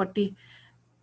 40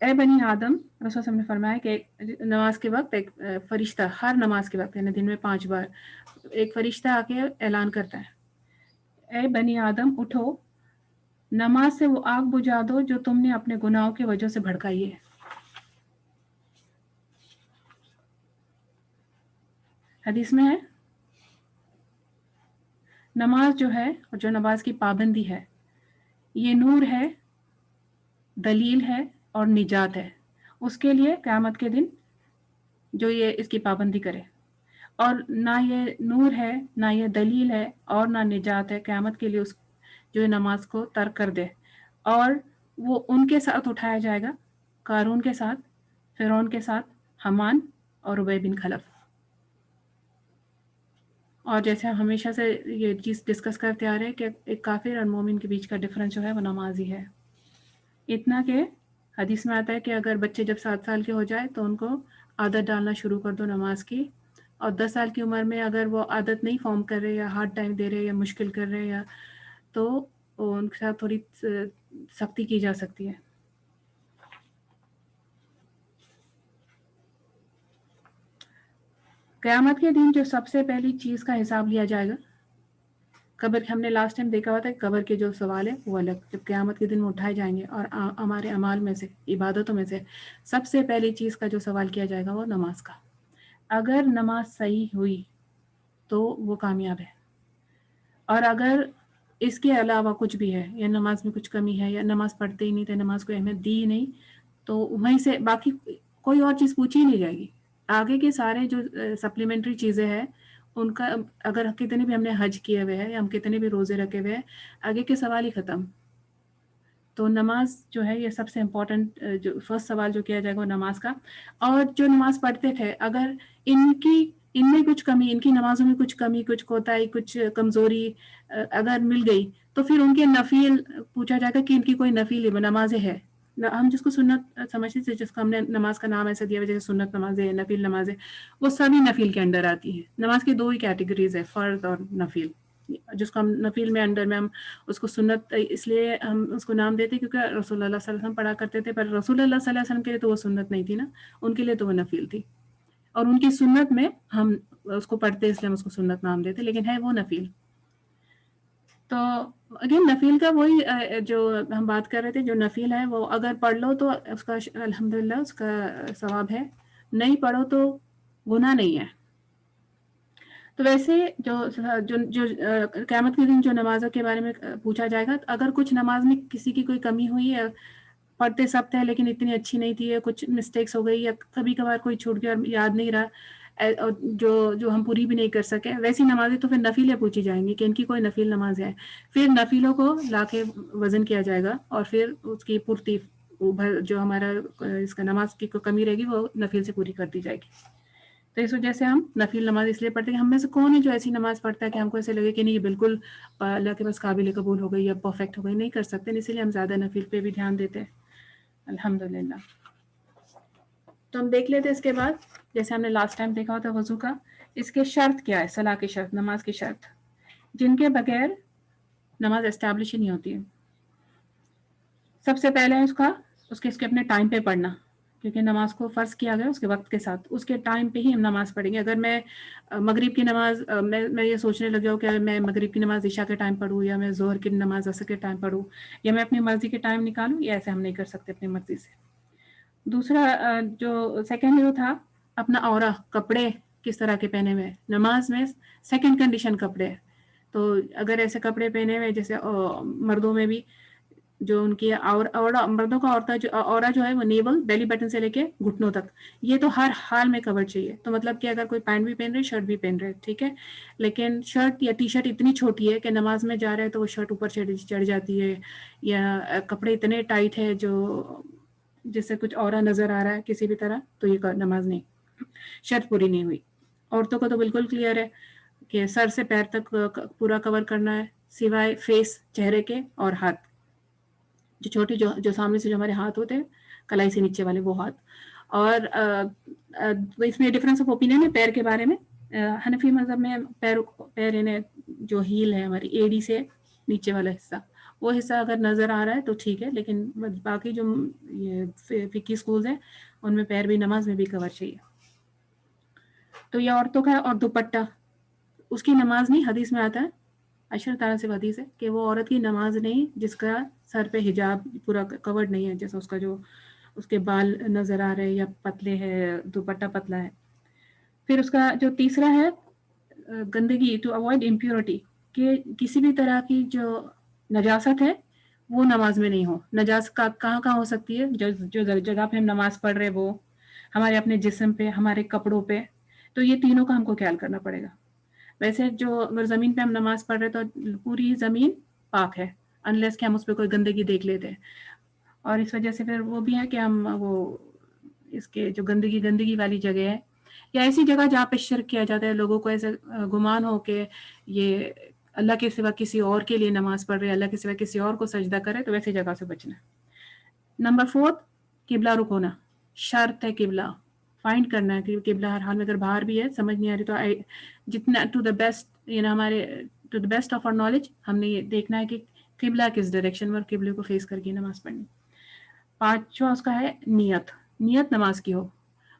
اے بنی آدم، رسول صلی اللہ علیہ وسلم نے فرمایا کہ نماز کے وقت ایک فرشتہ، ہر نماز کے وقت یعنی دن میں 5 بار ایک فرشتہ آ کے اعلان کرتا ہے، اے بنی آدم اٹھو، نماز سے وہ آگ بجھا دو جو تم نے اپنے گناہوں کی وجہ سے بھڑکائی ہے۔ حدیث میں ہے نماز جو ہے اور جو نماز کی پابندی ہے یہ نور ہے، دلیل ہے اور نجات ہے اس کے لیے قیامت کے دن جو یہ اس کی پابندی کرے، اور نہ یہ نور ہے، نہ یہ دلیل ہے اور نہ نجات ہے قیامت کے لیے اس جو نماز کو ترک کر دے، اور وہ ان کے ساتھ اٹھایا جائے گا، قارون کے ساتھ، فرعون کے ساتھ، حمان اور ابی بن خلف۔ اور جیسے ہم ہمیشہ سے یہ چیز ڈسکس کرتے آ رہے ہیں کہ ایک کافر اور مومن کے بیچ کا ڈفرنس جو ہے وہ نماز ہی ہے، اتنا کہ حدیث میں آتا ہے کہ اگر بچے جب 7 سال کے ہو جائے تو ان کو عادت ڈالنا شروع کر دو نماز کی، اور 10 سال کی عمر میں اگر وہ عادت نہیں فارم کر رہے یا ہارڈ ٹائم دے رہے یا مشکل کر رہے یا تو ان کے ساتھ تھوڑی سختی کی جا سکتی ہے۔ قیامت کے دن جو سب سے پہلی چیز کا حساب لیا جائے گا قبر، ہم نے لاسٹ ٹائم دیکھا ہوا تھا کہ قبر کے جو سوال ہے وہ الگ، جب قیامت کے دن وہ اٹھائے جائیں گے اور ہمارے اعمال میں سے، عبادتوں میں سے سب سے پہلی چیز کا جو سوال کیا جائے گا وہ نماز کا۔ اگر نماز صحیح ہوئی تو وہ کامیاب ہے، اور اگر اس کے علاوہ کچھ بھی ہے یا نماز میں کچھ کمی ہے یا نماز پڑھتے ہی نہیں تھے، نماز کو اہمیت دی ہی نہیں، تو وہیں سے باقی کوئی اور چیز پوچھی ہی نہیں جائے گی۔ آگے کے سارے جو سپلیمنٹری چیزیں ہیں ان کا، اگر کتنے بھی ہم نے حج کیے ہوئے ہیں یا ہم کتنے بھی روزے رکھے ہوئے ہیں، آگے کے سوال ہی ختم۔ تو نماز جو ہے یہ سب سے امپورٹنٹ، جو فرسٹ سوال جو کیا جائے گا وہ نماز کا۔ اور جو نماز پڑھتے تھے اگر ان میں کچھ کمی، ان کی نمازوں میں کچھ کمی، کچھ کوتاہی، کچھ کمزوری اگر مل گئی تو پھر ان کے نفیل پوچھا جائے گا کہ ان کی کوئی نفیل نمازیں ہے، ہم جس کو سنت سمجھتے تھے، جس کو ہم نے نماز کا نام ایسا دیا جیسے سنت نمازیں، نفیل نمازیں، وہ سبھی نفیل کے انڈر آتی ہیں۔ نماز کی 2 ہی کیٹیگریز ہے، فرض اور نفیل، جس کو ہم نفیل میں انڈر میں ہم اس کو سنت اس لیے ہم اس کو نام دیتے کیونکہ رسول اللہ صلی اللہ علیہ وسلم پڑھا کرتے تھے، پر رسول اللہ صلی اللہ علیہ وسلم کے لیے تو وہ سنت نہیں تھی نا، ان کے لیے تو وہ نفیل تھی، اور ان کی سنت میں ہم اس کو پڑھتے اس لیے ہم اس کو سنت نام دیتے، لیکن ہے وہ نفیل۔ تو اگین نفیل کا وہی جو ہم بات کر رہے تھے، جو نفیل ہے وہ اگر پڑھ لو تو اس کا الحمدللہ اس کا ثواب ہے، نہیں پڑھو تو گناہ نہیں ہے۔ تو ویسے جو قیامت کے دن جو نمازوں کے بارے میں پوچھا جائے گا، اگر کچھ نماز میں کسی کی کوئی کمی ہوئی ہے، پڑھتے سب تھے لیکن اتنی اچھی نہیں تھی، کچھ مسٹیکس ہو گئی یا کبھی کبھار کوئی چھوٹ گیا اور یاد نہیں رہا، جو ہم پوری بھی نہیں کر سکے، ویسی نمازیں تو پھر نفیلیں پوچھی جائیں گی کہ ان کی کوئی نفیل نماز ہے، پھر نفیلوں کو لا کے وزن کیا جائے گا اور پھر اس کی پورتی جو ہمارا اس کا نماز کی کوئی کمی رہے گی وہ نفیل سے پوری کر دی جائے گی۔ تو اس وجہ سے ہم نفیل نماز اس لیے پڑھتے ہیں، ہم میں سے کون ہے جو ایسی نماز پڑھتا ہے کہ ہم کو ایسے لگے کہ نہیں یہ بالکل اللہ کے پاس قابل قبول ہو گئی یا پرفیکٹ ہو گئی، نہیں کر سکتے، اسی لیے ہم زیادہ نفیل پہ بھی دھیان دیتے ہیں الحمدللہ۔ تو ہم دیکھ لیتے اس کے بعد، جیسے ہم نے لاسٹ ٹائم دیکھا ہوتا وضو کا، اس کے شرط کیا ہے، صلاح کی شرط، نماز کی شرط جن کے بغیر نماز اسٹیبلش ہی نہیں ہوتی ہے۔ سب سے پہلے اس کے اپنے ٹائم پہ پڑھنا، کیونکہ نماز کو فرض کیا گیا اس کے وقت کے ساتھ، اس کے ٹائم پہ ہی ہم نماز پڑھیں گے۔ اگر میں مغرب کی نماز میں یہ سوچنے لگا ہوں کہ میں مغرب کی نماز عشاء کے ٹائم پڑھوں یا میں ظہر کی نماز عصر کے ٹائم پڑھوں یا میں اپنی مرضی کے ٹائم نکالوں، یہ ایسے ہم نہیں کر سکتے اپنی مرضی سے۔ دوسرا جو سیکنڈ جو تھا، اپنا عورہ، کپڑے کس طرح کے پہنے ہوئے، نماز میں سیکنڈ کنڈیشن کپڑے، تو اگر ایسے کپڑے پہنے ہوئے جیسے مردوں میں بھی جو ان کی مردوں کا عورہ جو ہے وہ نیول، بیلی بٹن سے لے کے گھٹنوں تک، یہ تو ہر حال میں کور چاہیے، تو مطلب کہ اگر کوئی پینٹ بھی پہن رہے، شرٹ بھی پہن رہے، ٹھیک ہے، لیکن شرٹ یا ٹی شرٹ اتنی چھوٹی ہے کہ نماز میں جا رہے ہیں تو وہ شرٹ اوپر چڑھ جاتی ہے، یا کپڑے اتنے ٹائٹ ہے جو جس سے کچھ عورہ نظر آ رہا ہے کسی بھی طرح، تو یہ نماز نہیں، شرط پوری نہیں ہوئی۔ عورتوں کو تو بالکل کلیئر ہے کہ سر سے پیر تک پورا کور کرنا ہے، سوائے فیس، چہرے کے اور ہاتھ، جو چھوٹے جو سامنے سے جو ہمارے ہاتھ ہوتے ہیں کلائی سے نیچے والے، وہ ہاتھ۔ اور اس میں ڈفرینس آف اوپینین ہے پیر کے بارے میں، حنفی مذہب میں پیر انہیں جو ہیل ہے ہماری ایڑی سے نیچے والا حصہ، وہ حصہ اگر نظر آ رہا ہے تو ٹھیک ہے، لیکن باقی جو یہ فقی اسکولز ہیں ان میں پیر بھی نماز میں بھی کور چاہیے. تو یہ عورتوں کا ہے. اور دوپٹہ اس کی نماز نہیں، حدیث میں آتا ہے عائشہ تعالیٰ سے حدیث ہے کہ وہ عورت کی نماز نہیں جس کا سر پہ حجاب پورا کورڈ نہیں ہے، جیسا اس کا جو اس کے بال نظر آ رہے ہیں یا پتلے ہے، دوپٹہ پتلا ہے. پھر اس کا جو تیسرا ہے گندگی، ٹو اوائڈ امپیورٹی، کہ کسی بھی طرح کی جو نجاست ہے وہ نماز میں نہیں ہو. نجاست کہاں کہاں ہو سکتی ہے؟ جو جگہ پہ ہم نماز پڑھ رہے وہ ہمارے اپنے جسم پہ، ہمارے کپڑوں پہ. تو یہ تینوں کا ہم کو خیال کرنا پڑے گا. ویسے جو اگر زمین پہ ہم نماز پڑھ رہے تو پوری زمین پاک ہے، انلیس کہ ہم اس پہ کوئی گندگی دیکھ لیتے ہیں. اور اس وجہ سے پھر وہ بھی ہے کہ ہم وہ اس کے جو گندگی والی جگہ ہے یا ایسی جگہ جہاں پہ شرک کیا جاتا ہے، لوگوں کو ایسے گمان ہو کہ یہ اللہ کے سوا کسی اور کے لیے نماز پڑھ رہے، اللہ کے سوا کسی اور کو سجدہ کرے، تو ویسی جگہ سے بچنا. نمبر 4 قبلہ رخ ہونا. شرط ہے قبلہ فائنڈ کرنا ہے کہ قبلہ ہر حال میں اگر باہر بھی ہے سمجھ نہیں آ رہی تو جتنا ٹو دا بیسٹ ہمارے to the best of our knowledge ہم نے یہ دیکھنا ہے کہ قبلہ کس ڈائریکشن میں، اور قبلے کو فیس کر کے نماز پڑھنی. 5واں اس کا ہے نیت نماز کی ہو.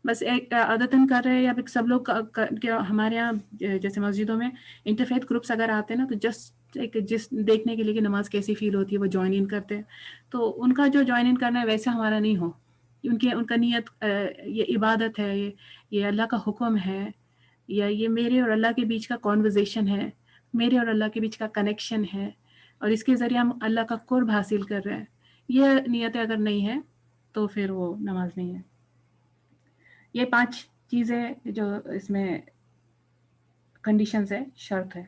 بس ایک عادتاً کر رہے یا سب لوگ ہمارے یہاں جیسے مسجدوں میں انٹرفیتھ گروپس اگر آتے ہیں نا تو جس دیکھنے کے لیے کہ نماز کیسی فیل ہوتی ہے وہ جوائن ان کرتے ہیں. تو ان کا جو جوائن ان کرنا ہے ویسا ہمارا نہیں ہو. ان کا نیت یہ عبادت ہے، یہ اللہ کا حکم ہے، یا یہ میرے اور اللہ کے بیچ کا کانورزیشن ہے، میرے اور اللہ کے بیچ کا کنیکشن ہے، اور اس کے ذریعے ہم اللہ کا قرب حاصل کر رہے ہیں. یہ نیتیں اگر نہیں ہے تو پھر وہ نماز نہیں ہے. یہ 5 چیزیں جو اس میں کنڈیشنز ہے، شرط ہے.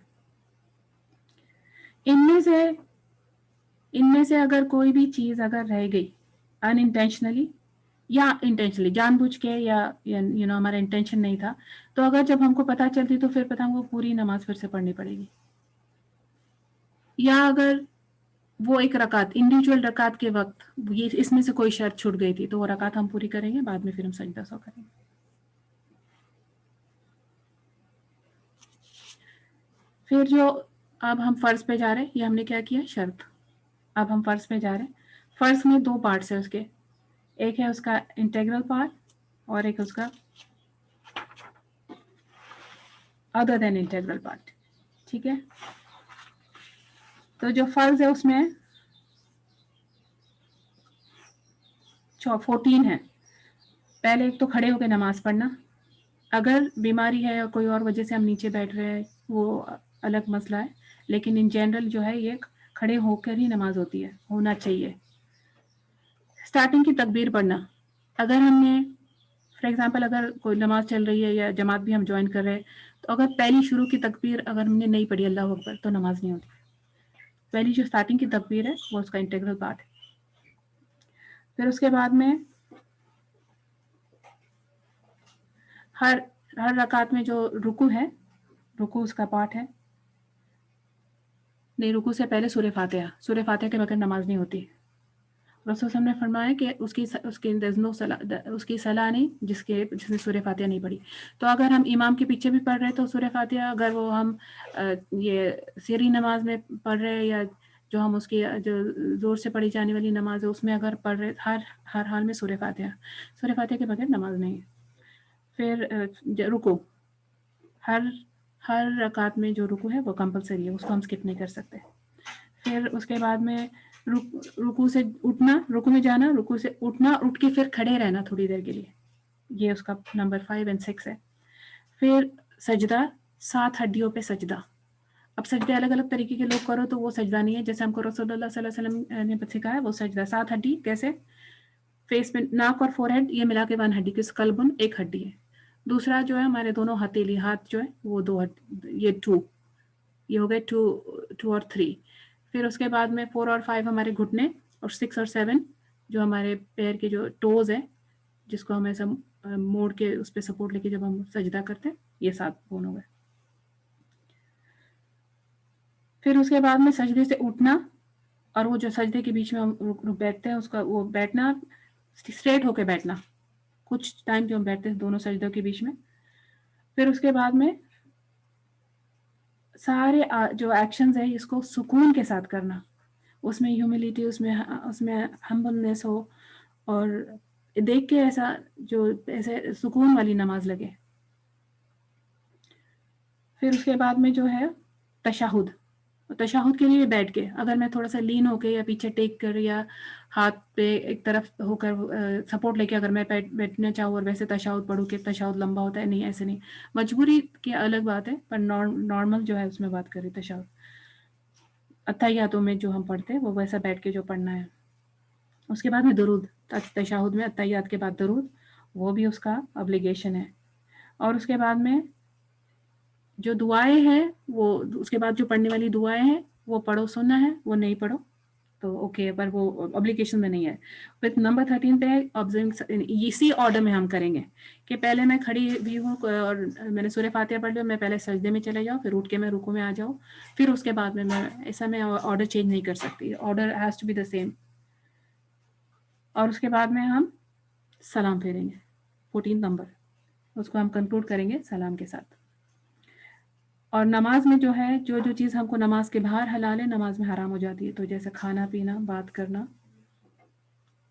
ان میں سے اگر کوئی بھی چیز اگر رہ گئی ان انٹینشنلی یا انٹینشنلی، جان بوجھ کے یا ہمارا انٹینشن نہیں تھا، تو اگر جب ہم کو پتہ چلتی تو پھر پتہ ہم کو پوری نماز پھر سے پڑھنی پڑے گی. یا اگر وہ ایک رکعت انڈیویجول رکعت کے وقت یہ اس میں سے کوئی شرط چھوٹ گئی تھی تو وہ رکعت ہم پوری کریں گے، بعد میں پھر ہم سجدہ سو کریں گے. پھر جو اب ہم فرض پہ جا رہے ہیں، یہ ہم نے کیا کیا شرط. اب ہم فرض پہ جا رہے ہیں. فرض میں 2 پارٹس ہیں اس کے، ایک ہے اس کا انٹیگرل پارٹ اور ایک اس کا ادر دین انٹیگرل پارٹ. ٹھیک ہے، تو جو فرض ہے اس میں 14 ہے. پہلے ایک تو کھڑے ہو کے نماز پڑھنا. اگر بیماری ہے اور کوئی اور وجہ سے ہم نیچے بیٹھ رہے ہیں وہ الگ مسئلہ ہے، لیکن ان جنرل جو ہے یہ کھڑے ہو کر ہی نماز ہوتی ہے، ہونا چاہیے. اسٹارٹنگ کی تکبیر پڑھنا. اگر ہم نے فار ایگزامپل اگر کوئی نماز چل رہی ہے یا جماعت بھی ہم جوائن کر رہے ہیں تو اگر پہلی شروع کی تکبیر اگر ہم نے نہیں پڑھی اللہ اکبر تو نماز نہیں ہوتی. پہلی جو اسٹارٹنگ کی تکبیر ہے وہ اس کا انٹیگرل پارٹ ہے. پھر اس کے بعد میں ہر رکعت میں جو رکوع ہے، رکوع اس کا پارٹ ہے. نہیں، رکوع سے پہلے سورہ فاتحہ کے بغیر نماز نہیں ہوتی. رسول صلی اللہ علیہ وسلم نے فرمایا کہ اس کی صلاح نہیں جس نے سورہ فاتحہ نہیں پڑھی. تو اگر ہم امام کے پیچھے بھی پڑھ رہے تو سورہ فاتحہ، اگر وہ ہم یہ سری نماز میں پڑھ رہے یا جو ہم اس کی جو زور سے پڑھی جانے والی نماز ہے اس میں اگر پڑھ رہے، ہر حال میں سورہ فاتحہ کے بغیر نماز نہیں ہے. پھر رکوع، ہر رکعت میں جو رکوع ہے وہ کمپلسری ہے، اس کو ہم سکپ نہیں کر سکتے. پھر اس کے بعد میں رکوع سے اٹھنا، رکوع میں جانا، رکوع سے اٹھنا، اٹھ کے پھر کھڑے رہنا تھوڑی دیر کے لیے. یہ اس کا نمبر 5 اور 6 ہے. پھر سجدہ، 7 ہڈیوں پہ سجدہ. اب سجدے الگ الگ طریقے کے لوگ کرو تو وہ سجدہ نہیں ہے جیسے ہم کو رسول اللہ صلی اللہ علیہ وسلم نے سکھایا ہے. وہ سجدہ 7 ہڈی کیسے؟ فیس میں ناک اور فور ہیڈ یہ ملا کے 1 ہڈی، کس قلبن 1 ہڈی ہے. دوسرا جو ہے ہمارے دونوں ہتھیلی ہاتھ جو ہے وہ 2 یہ 2، یہ ہو گئے 2 اور 3. پھر اس کے بعد میں 4 اور 5 ہمارے گھٹنے، اور 6 اور 7 جو ہمارے پیر کے جو ٹوز ہیں جس کو ہم ایسا موڑ کے اس پہ سپورٹ لے کے جب ہم سجدہ کرتے ہیں، یہ 7 بون ہو گئے. پھر اس کے بعد میں سجدے سے اٹھنا، اور وہ جو سجدے کے بیچ میں ہم بیٹھتے ہیں اس کا وہ بیٹھنا، اسٹریٹ ہو کے بیٹھنا کچھ ٹائم جو ہم بیٹھتے ہیں دونوں سجدوں کے بیچ میں. پھر اس کے بعد میں سارے جو ایکشنز ہیں اس کو سکون کے ساتھ کرنا. اس میں ہیوملٹی، اس میں ہمبلنس ہو، اور دیکھ کے ایسا جو ایسے سکون والی نماز لگے. پھر اس کے بعد میں جو ہے تشہد کے لیے بیٹھ کے، اگر میں تھوڑا سا لین ہو کے یا پیچھے ٹیک کر یا ہاتھ پہ ایک طرف ہو کر سپورٹ لے کے اگر میں بیٹھنا چاہوں اور ویسے تشہد پڑھوں کہ تشہد لمبا ہوتا ہے، نہیں ایسے نہیں. مجبوری کی الگ بات ہے، پر نارمل جو ہے اس میں بات کریں تشہد اتحیاتوں میں جو ہم پڑھتے ہیں وہ ویسا بیٹھ کے جو پڑھنا ہے. اس کے بعد میں درود، تشہد میں اتحیات کے بعد درود، وہ بھی اس کا ابلیگیشن ہے. اور اس کے بعد میں جو دعائیں ہیں وہ اس کے بعد جو پڑھنے والی دعائیں ہیں وہ پڑھو، سننا ہے، وہ نہیں پڑھو تو اوکے، پر وہ ابلیگیشن میں نہیں ہے. پھر نمبر 13 پہ آبزرونگ، اسی آرڈر میں ہم کریں گے کہ پہلے میں کھڑی بھی ہوں اور میں نے سورہ فاتحہ پڑھ لیا، میں پہلے سجدے میں چلے جاؤں، پھر اٹھ کے میں رکوع میں آ جاؤں، پھر اس کے بعد میں ایسا میں آرڈر چینج نہیں کر سکتی، order has to be the same. اور اس کے بعد میں ہم سلام پھیریں گے، 14 نمبر اس کو ہم کنکلوڈ کریں گے سلام کے ساتھ. اور نماز میں جو ہے جو چیز ہم کو نماز کے باہر حلال ہے نماز میں حرام ہو جاتی ہے. تو جیسے کھانا پینا، بات کرنا،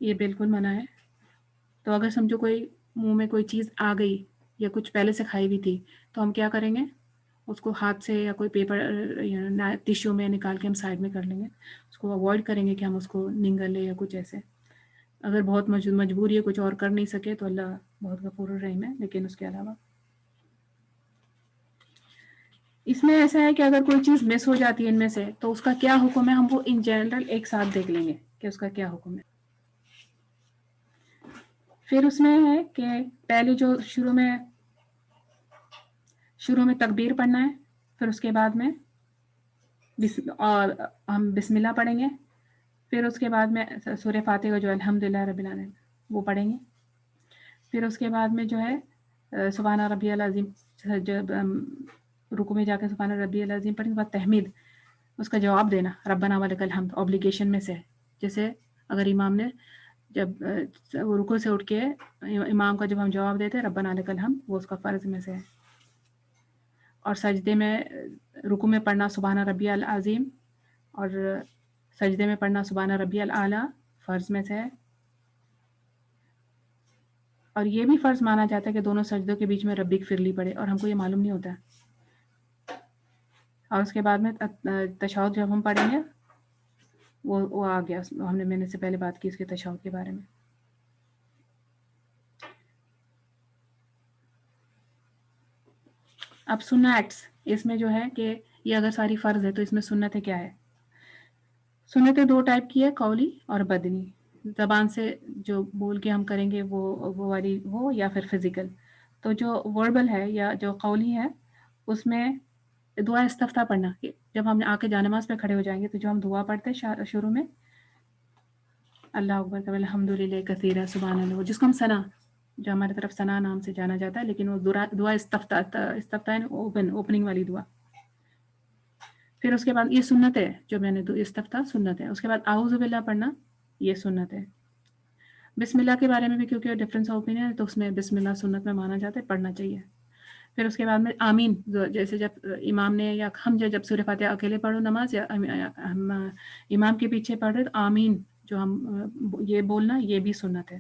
یہ بالکل منع ہے. تو اگر سمجھو کوئی منہ میں کوئی چیز آ گئی یا کچھ پہلے سے کھائی ہوئی تھی تو ہم کیا کریں گے، اس کو ہاتھ سے یا کوئی پیپر ٹیشو میں نکال کے ہم سائڈ میں کر لیں گے. اس کو اوائڈ کریں گے کہ ہم اس کو نگل لیں یا کچھ ایسے. اگر بہت مجبوری ہے، کچھ اور کر نہیں سکے تو اللہ بہت غفور الرحیم ہے. لیکن اس کے علاوہ اس میں ایسا ہے کہ اگر کوئی چیز مس ہو جاتی ہے ان میں سے تو اس کا کیا حکم ہے، ہم وہ ان جنرل ایک ساتھ دیکھ لیں گے کہ اس کا کیا حکم ہے. پھر اس میں ہے کہ پہلے جو شروع میں تکبیر پڑھنا ہے، پھر اس کے بعد میں اور ہم بسم اللہ پڑھیں گے، پھر اس کے بعد میں سورہ فاتحہ جو الحمدللہ رب العالمین وہ پڑھیں گے. پھر اس کے بعد میں جو ہے سبحان ربی العظیم، جب رکوع میں جا کے سبحان ربی العظیم پڑھیں، بعد تحمید، اس کا جواب دینا ربنا ولک الحمد، اوبلیگیشن میں سے. جیسے اگر امام نے جب رکوع سے اٹھ کے امام کا جب ہم جواب دیتے ربنا لک الحمد، وہ اس کا فرض میں سے ہے. اور سجدے میں رکوع میں پڑھنا سبحان ربی العظیم، اور سجدے میں پڑھنا سبحان ربی الاعلیٰ فرض میں سے ہے. اور یہ بھی فرض مانا جاتا ہے کہ دونوں سجدوں کے بیچ میں ربی اغفرلی پڑھے، اور ہم کو یہ معلوم نہیں ہوتا. اور اس کے بعد میں تشہد جب ہم پڑھیں گے وہ آ گیا، میں نے سے پہلے بات کی اس کے تشہد کے بارے میں. اب سنتس، اس میں جو ہے کہ یہ اگر ساری فرض ہے تو اس میں سنتیں کیا ہے. سنتیں 2 ٹائپ کی ہے، قولی اور بدنی. زبان سے جو بول کے ہم کریں گے وہ والی وہ، یا پھر فزیکل. تو جو وربل ہے یا جو قولی ہے اس میں دعا استفتاح پڑھنا. جب ہم آ کے جانماز پہ کھڑے ہو جائیں گے تو جو ہم دعا پڑھتے ہیں شروع میں اللہ اکبر الحمدللہ کثیرا سبحان اللہ، جس کو ہم ثنا، جو ہماری طرف ثنا نام سے جانا جاتا ہے، لیکن وہ دعا استفتاح اوپننگ والی دعا. پھر اس کے بعد یہ سنت ہے، جو میں نے استفتاح سنت ہے. اس کے بعد اعوذ باللہ پڑھنا، یہ سنت ہے. بسم اللہ کے بارے میں بھی کیونکہ ڈفرینس آف اوپینین ہے تو اس میں بسم اللہ سنت میں مانا جاتا ہے، پڑھنا چاہیے. پھر اس کے بعد میں آمین، جیسے جب امام نے یا ہم جب سورہ فاتحہ اکیلے پڑھو نماز یا ہم امام کے پیچھے پڑھ رہے تو آمین جو ہم یہ بولنا، یہ بھی سنت ہے.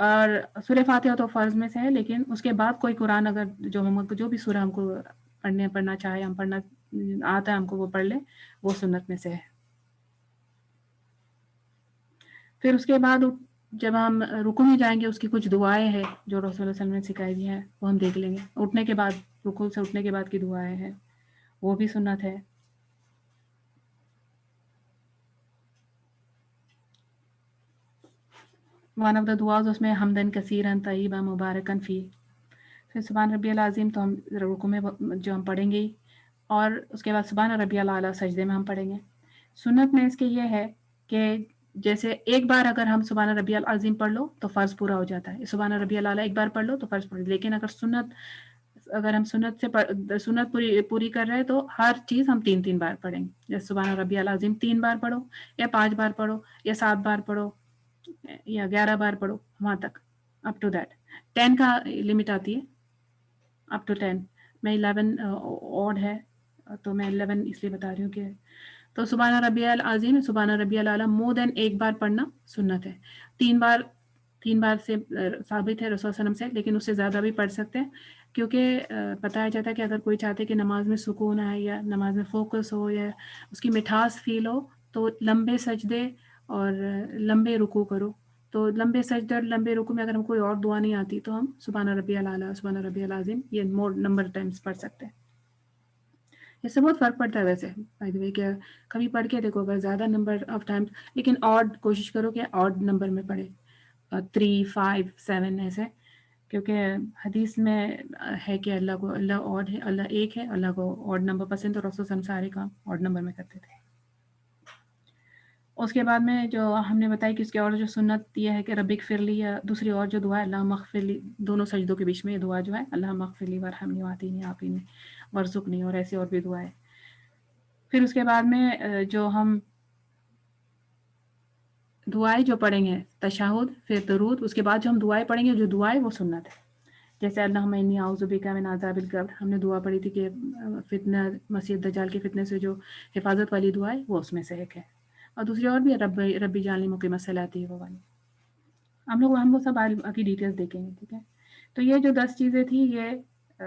اور سورہ فاتحہ تو فرض میں سے ہے، لیکن اس کے بعد کوئی قرآن اگر جو بھی سورہ ہم کو پڑھنا چاہے، ہم پڑھنا آتا ہے ہم کو وہ پڑھ لے، وہ سنت میں سے ہے. پھر اس کے بعد جب ہم رکوع میں جائیں گے اس کی کچھ دعائیں ہیں جو رسول اللہ صلی اللہ علیہ وسلم نے سکھائی ہوئی ہیں، وہ ہم دیکھ لیں گے. اٹھنے کے بعد، رکوع سے اٹھنے کے بعد کی دعائیں ہیں، وہ بھی سنت ہے. ون آف دا دعاز اس میں حمدن کثیرن طیبا مبارکن فی. پھر سبحان ربی العظیم تو ہم رکوع میں جو ہم پڑھیں گے، اور اس کے بعد سبحان ربی الاعلیٰ سجدے میں ہم پڑھیں گے. سنت میں اس کے یہ ہے کہ جیسے ایک بار اگر ہم سبحان ربی العظیم پڑھ لو تو فرض پورا ہو جاتا ہے، سبحان ربی الاعلیٰ ایک بار پڑھ لو تو فرض پورا. لیکن اگر ہم سنت پوری کر رہے ہیں تو ہر چیز ہم 3 بار پڑھیں گے. جیسے سبحان ربی العظیم 3 بار پڑھو، یا 5 بار پڑھو، یا 7 بار پڑھو، یا 11 بار پڑھو، وہاں تک اپ ٹو دیٹ. 10 کا لمٹ آتی ہے، اپ ٹو 10. میں 11 اوڈ ہے تو میں 11 اس لیے بتا رہی ہوں کہ تو سبحان ربی العظیم سبحان ربی الاعلیٰ مور دین ایک بار پڑھنا سنت ہے. 3 بار سے ثابت ہے رسول صلی اللہ علیہ وسلم سے، لیکن اس سے زیادہ بھی پڑھ سکتے ہیں، کیونکہ بتایا جاتا ہے کہ اگر کوئی چاہتے کہ نماز میں سکون آئے یا نماز میں فوکس ہو یا اس کی مٹھاس فیل ہو، تو لمبے سجدے اور لمبے رکوع کرو. تو لمبے سجدے اور لمبے رکوع میں اگر ہم کوئی اور دعا نہیں آتی تو ہم سبحان ربی الاعلیٰ سبحان ربی العظیم یہ مور نمبر ٹائمز پڑھ سکتے ہیں. اس سے بہت فرق پڑتا ہے ویسے بائی دی وے، کہ کبھی پڑھ کے دیکھو اگر زیادہ نمبر آف ٹائمز، لیکن آڈ کوشش کرو کہ آڈ نمبر میں پڑھے، 3 5 7 ایسے، کیونکہ حدیث میں ہے کہ اللہ آڈ ہے، اللہ ایک ہے، اللہ کو آڈ نمبر پسند، اور رسول ہم سارے کام آڈ نمبر میں کرتے تھے. اس کے بعد میں جو ہم نے بتائی کہ اس کے اور جو سنت یہ ہے کہ رب اغفر لی، یا دوسری اور جو دعا ہے اللہ مغفر لی، دونوں سجدوں کے بیچ میں یہ دعا جو ہے اللہ مغفر لی وارحمنی وآتینی عافینی وارزقنی، اور ایسی اور بھی دعائیں. پھر اس کے بعد میں جو ہم دعائیں جو پڑھیں گے تشہد، پھر درود، اس کے بعد جو ہم دعائیں پڑھیں گے جو دعائیں وہ سنت ہے. جیسے اللہم انی اعوذ بک من عذاب القبر، ہم نے دعا پڑھی تھی کہ فتنہ مسیح دجال کے فتنے سے جو حفاظت والی دعا ہے وہ اس میں سے ایک ہے، اور دوسری اور بھی ہے ربی جعلنی مقیم الصلاۃ، وہ والی. ہم وہ سب کی ڈیٹیلز دیکھیں گے. ٹھیک ہے، تو یہ جو 10 چیزیں تھیں یہ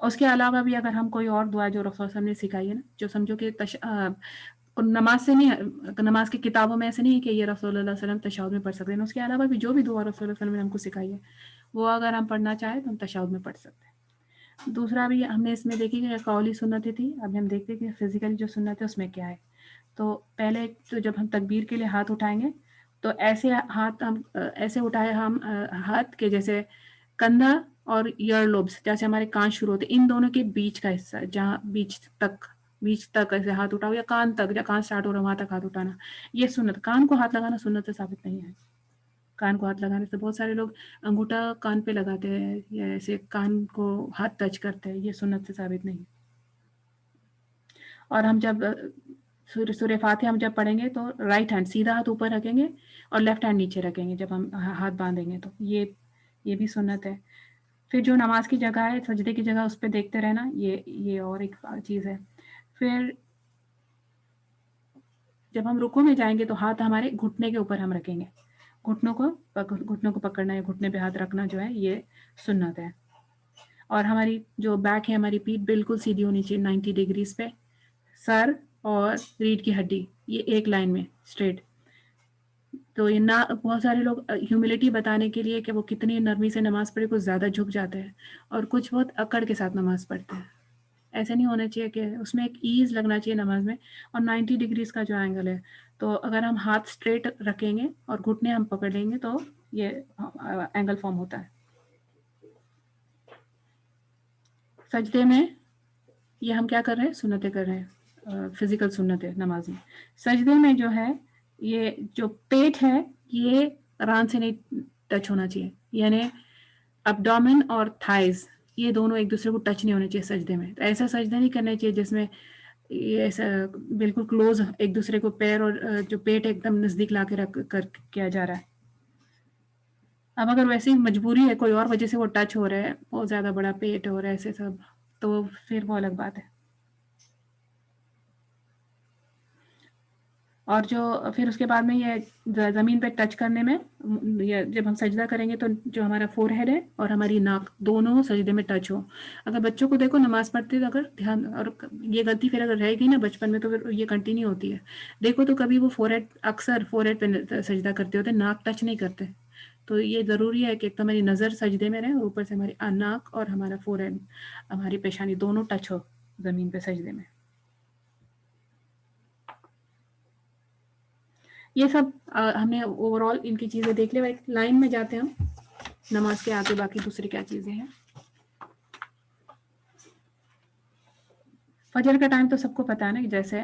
اس کے علاوہ بھی اگر ہم کوئی اور دعا جو رسول صلی اللہ علیہ وسلم نے سکھائی ہے نا، جو سمجھو کہ نماز سے نہیں، نماز کی کتابوں میں ایسے نہیں ہے کہ یہ رسول اللہ صلی اللہ علیہ وسلم تشہد میں پڑھ سکتے ہیں، اس کے علاوہ بھی جو بھی دعا رسول اللہ صلی اللہ علیہ وسلم نے ہم کو سکھائی ہے وہ اگر ہم پڑھنا چاہیں تو ہم تشہد میں پڑھ سکتے ہیں. دوسرا بھی ہم نے اس میں دیکھی کہ قولی سنتیں تھی، اب ہم دیکھتے ہیں کہ فزیکلی جو سنت ہے اس میں کیا ہے. تو پہلے تو جب ہم تکبیر کے لیے ہاتھ اٹھائیں گے تو ایسے ہاتھ ہم ایسے اٹھائے ہم ہاتھ کے جیسے کندھا اور ایئر لوبس، جیسے ہمارے کان شروع ہوتے ان دونوں کے بیچ کا حصہ، جہاں بیچ تک ایسے ہاتھ اٹھاؤ، یا کان تک، جہاں کان سٹارٹ ہو رہا ہے وہاں تک ہاتھ اٹھانا. یہ سنت، کان کو ہاتھ لگانا سنت سے ثابت نہیں ہے. کان کو ہاتھ لگانے سے بہت سارے لوگ انگوٹھا کان پہ لگاتے ہیں یا ایسے کان کو ہاتھ ٹچ کرتے ہیں، یہ سنت سے ثابت نہیں. اور ہم جب سورہ فاتحہ ہم جب پڑھیں گے تو رائٹ ہینڈ سیدھا ہاتھ اوپر رکھیں گے اور لیفٹ ہینڈ نیچے رکھیں گے جب ہم ہاتھ باندھیں گے، تو یہ بھی سنت ہے. پھر جو نماز کی جگہ ہے، سجدے کی جگہ، اس پہ دیکھتے رہنا، یہ اور ایک چیز ہے. پھر جب ہم رکوع میں جائیں گے تو ہاتھ ہمارے گھٹنے کے اوپر ہم رکھیں گے، گھٹنوں کو پکڑنا ہے، گھٹنے پہ ہاتھ رکھنا جو ہے یہ سنت ہے. اور ہماری جو بیک ہے، ہماری پیٹھ بالکل سیدھی ہونی چاہیے 90 ڈگریز پہ، سر اور ریڑھ کی ہڈی یہ ایک لائن میں اسٹریٹ. تو یہ نہ بہت سارے لوگ ہیوملٹی بتانے کے لیے کہ وہ کتنی نرمی سے نماز پڑھے کچھ زیادہ جھک جاتے ہیں، اور کچھ بہت اکڑ کے ساتھ نماز پڑھتے ہیں. ایسے نہیں ہونا چاہیے، کہ اس میں ایک ایز لگنا چاہیے نماز میں. اور 90 ڈگریز کا جو اینگل ہے، تو اگر ہم ہاتھ اسٹریٹ رکھیں گے اور گھٹنے ہم پکڑ لیں گے تو یہ اینگل فارم ہوتا ہے. سجدے میں یہ ہم کیا کر رہے ہیں، سنتیں کر رہے ہیں، فزیکل سنتیں نماز میں. سجدے میں جو ہے یہ جو پیٹ ہے یہ ران سے نہیں ٹچ ہونا چاہیے، یعنی ابڈومن اور تھائز یہ دونوں ایک دوسرے کو ٹچ نہیں ہونے چاہیے سجدے میں. تو ایسا سجدہ نہیں کرنا چاہیے جس میں یہ ایسا بالکل کلوز ایک دوسرے کو پیر اور جو پیٹ ایک دم نزدیک لا کے رکھ کر کیا جا رہا ہے. اب اگر ویسے ہی مجبوری ہے، کوئی اور وجہ سے وہ ٹچ ہو رہا ہے، بہت زیادہ بڑا پیٹ ہو رہا ہے ایسے سب، تو پھر وہ الگ بات ہے. اور جو پھر اس کے بعد میں یہ زمین پہ ٹچ کرنے میں، جب ہم سجدہ کریں گے تو جو ہمارا فور ہیڈ ہے اور ہماری ناک دونوں سجدے میں ٹچ ہو. اگر بچوں کو دیکھو نماز پڑھتے اگر دھیان، اور یہ غلطی پھر اگر رہے گی نا بچپن میں تو پھر یہ کنٹینیو ہوتی ہے. دیکھو تو کبھی وہ اکثر فور ہیڈ پہ سجدہ کرتے ہوتے، ناک ٹچ نہیں کرتے. تو یہ ضروری ہے کہ ایک تو ہماری نظر سجدے میں رہے، اور اوپر سے ہماری ناک اور ہمارا فور ہیڈ، ہماری پیشانی دونوں ٹچ ہو زمین پہ سجدے میں. یہ سب ہم نے اوور آل ان کی چیزیں دیکھ لیں. لائن میں جاتے ہیں ہم نماز کے آگے، باقی دوسری کیا چیزیں ہیں. فجر کا ٹائم تو سب کو پتا ہے نا، کہ جیسے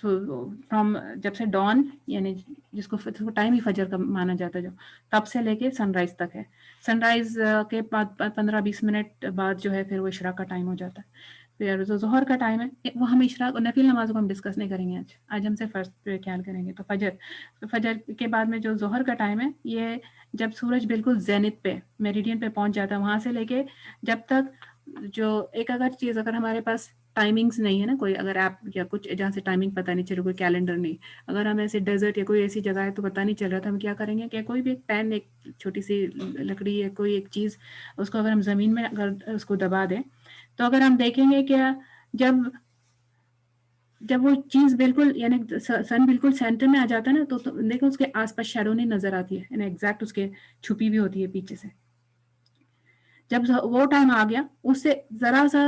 فرام جب سے ڈان، یعنی جس کو ٹائم ہی فجر کا مانا جاتا ہے، جو تب سے لے کے سن رائز تک ہے. سن رائز کے بعد 15-20 منٹ بعد جو ہے پھر وہ اشراق کا ٹائم ہو جاتا ہے. پھر جو ظہر کا ٹائم ہے وہ ہم اشراق اور نفل نمازوں کو ہم ڈسکس نہیں کریں گے آج ہم سے فرض پہ خیال کریں گے. تو فجر کے بعد میں جو ظہر کا ٹائم ہے، یہ جب سورج بالکل زینت پہ، میریڈین پہ پہنچ جاتا ہے، وہاں سے لے کے جب تک جو ایک اگر چیز اگر ہمارے پاس ٹائمنگس نہیں ہے نا، کوئی اگر ایپ یا کچھ جہاں سے ٹائمنگ پتہ نہیں چلے، کوئی کیلنڈر نہیں، اگر ہم ایسے ڈیزرٹ یا کوئی ایسی جگہ ہے تو پتہ نہیں چل رہا، تو ہم کیا کریں گے کہ کوئی بھی ایک پین، ایک چھوٹی سی لکڑی یا کوئی ایک چیز، اس کو اگر ہم زمین میں اگر اس کو دبا دیں، تو اگر ہم دیکھیں گے کہ جب وہ چیز بالکل یعنی سن بالکل سینٹر میں آ جاتا ہے نا، تو دیکھیں اس کے آس پاس شیڈو نہیں نظر آتی ہے، یعنی ایگزیکٹ اس کے چھپی بھی ہوتی ہے پیچھے سے. جب وہ ٹائم آ گیا، اس سے ذرا سا